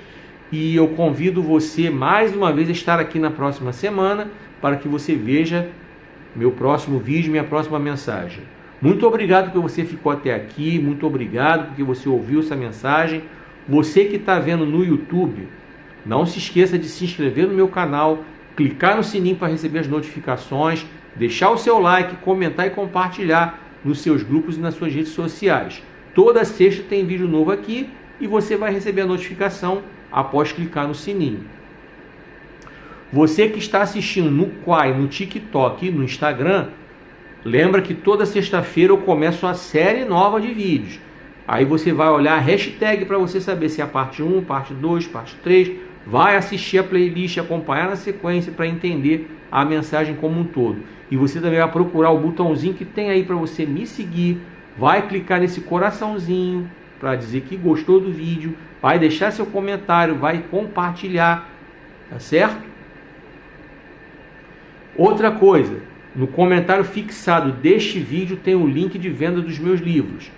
e eu convido você mais uma vez a estar aqui na próxima semana para que você veja meu próximo vídeo, minha próxima mensagem. Muito obrigado porque você ficou até aqui, muito obrigado porque você ouviu essa mensagem. Você que está vendo no YouTube, não se esqueça de se inscrever no meu canal, clicar no sininho para receber as notificações, deixar o seu like, comentar e compartilhar nos seus grupos e nas suas redes sociais. Toda sexta tem vídeo novo aqui e você vai receber a notificação após clicar no sininho. Você que está assistindo no Quai, no TikTok e no Instagram, lembra que toda sexta-feira eu começo a série nova de vídeos. Aí você vai olhar a hashtag para você saber se é a parte 1, parte 2, parte 3. Vai assistir a playlist, acompanhar na sequência para entender a mensagem como um todo. E você também vai procurar o botãozinho que tem aí para você me seguir. Vai clicar nesse coraçãozinho para dizer que gostou do vídeo. Vai deixar seu comentário, vai compartilhar. Tá certo? Outra coisa, no comentário fixado deste vídeo tem o link de venda dos meus livros.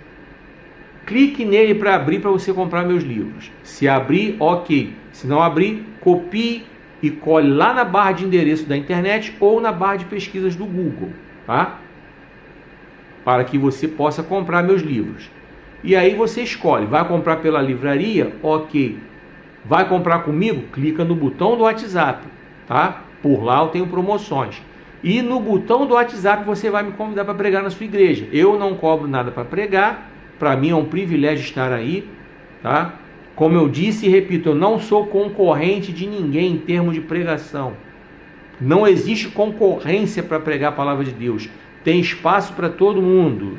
Clique nele para abrir para você comprar meus livros. Se abrir, ok. Se não abrir, copie e cole lá na barra de endereço da internet ou na barra de pesquisas do Google, tá? Para que você possa comprar meus livros. E aí você escolhe, vai comprar pela livraria? Ok. Vai comprar comigo? Clica no botão do WhatsApp, tá? Por lá eu tenho promoções. E no botão do WhatsApp você vai me convidar para pregar na sua igreja. Eu não cobro nada para pregar. Para mim é um privilégio estar aí, tá? Como eu disse e repito, eu não sou concorrente de ninguém em termos de pregação. Não existe concorrência para pregar a palavra de Deus. Tem espaço para todo mundo.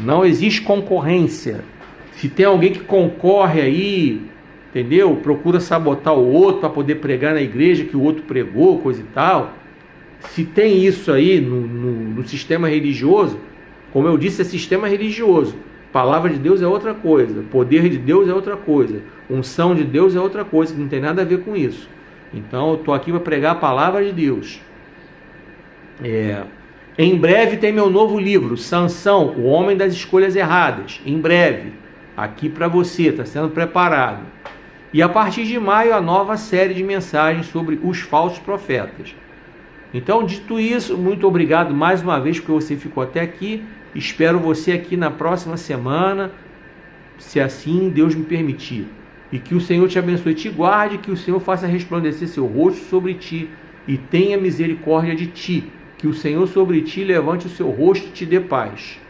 Não existe concorrência. Se tem alguém que concorre aí, entendeu? Procura sabotar o outro para poder pregar na igreja que o outro pregou, coisa e tal. Se tem isso aí no sistema religioso, como eu disse, é sistema religioso. Palavra de Deus é outra coisa, poder de Deus é outra coisa, unção de Deus é outra coisa, que não tem nada a ver com isso. Então eu estou aqui para pregar a palavra de Deus. Em breve tem meu novo livro, Sansão, o Homem das Escolhas Erradas. Em breve, aqui para você, está sendo preparado. E a partir de maio, a nova série de mensagens sobre os falsos profetas. Então, dito isso, muito obrigado mais uma vez porque você ficou até aqui. Espero você aqui na próxima semana, se assim Deus me permitir. E que o Senhor te abençoe e te guarde, que o Senhor faça resplandecer seu rosto sobre ti e tenha misericórdia de ti. Que o Senhor sobre ti levante o seu rosto e te dê paz.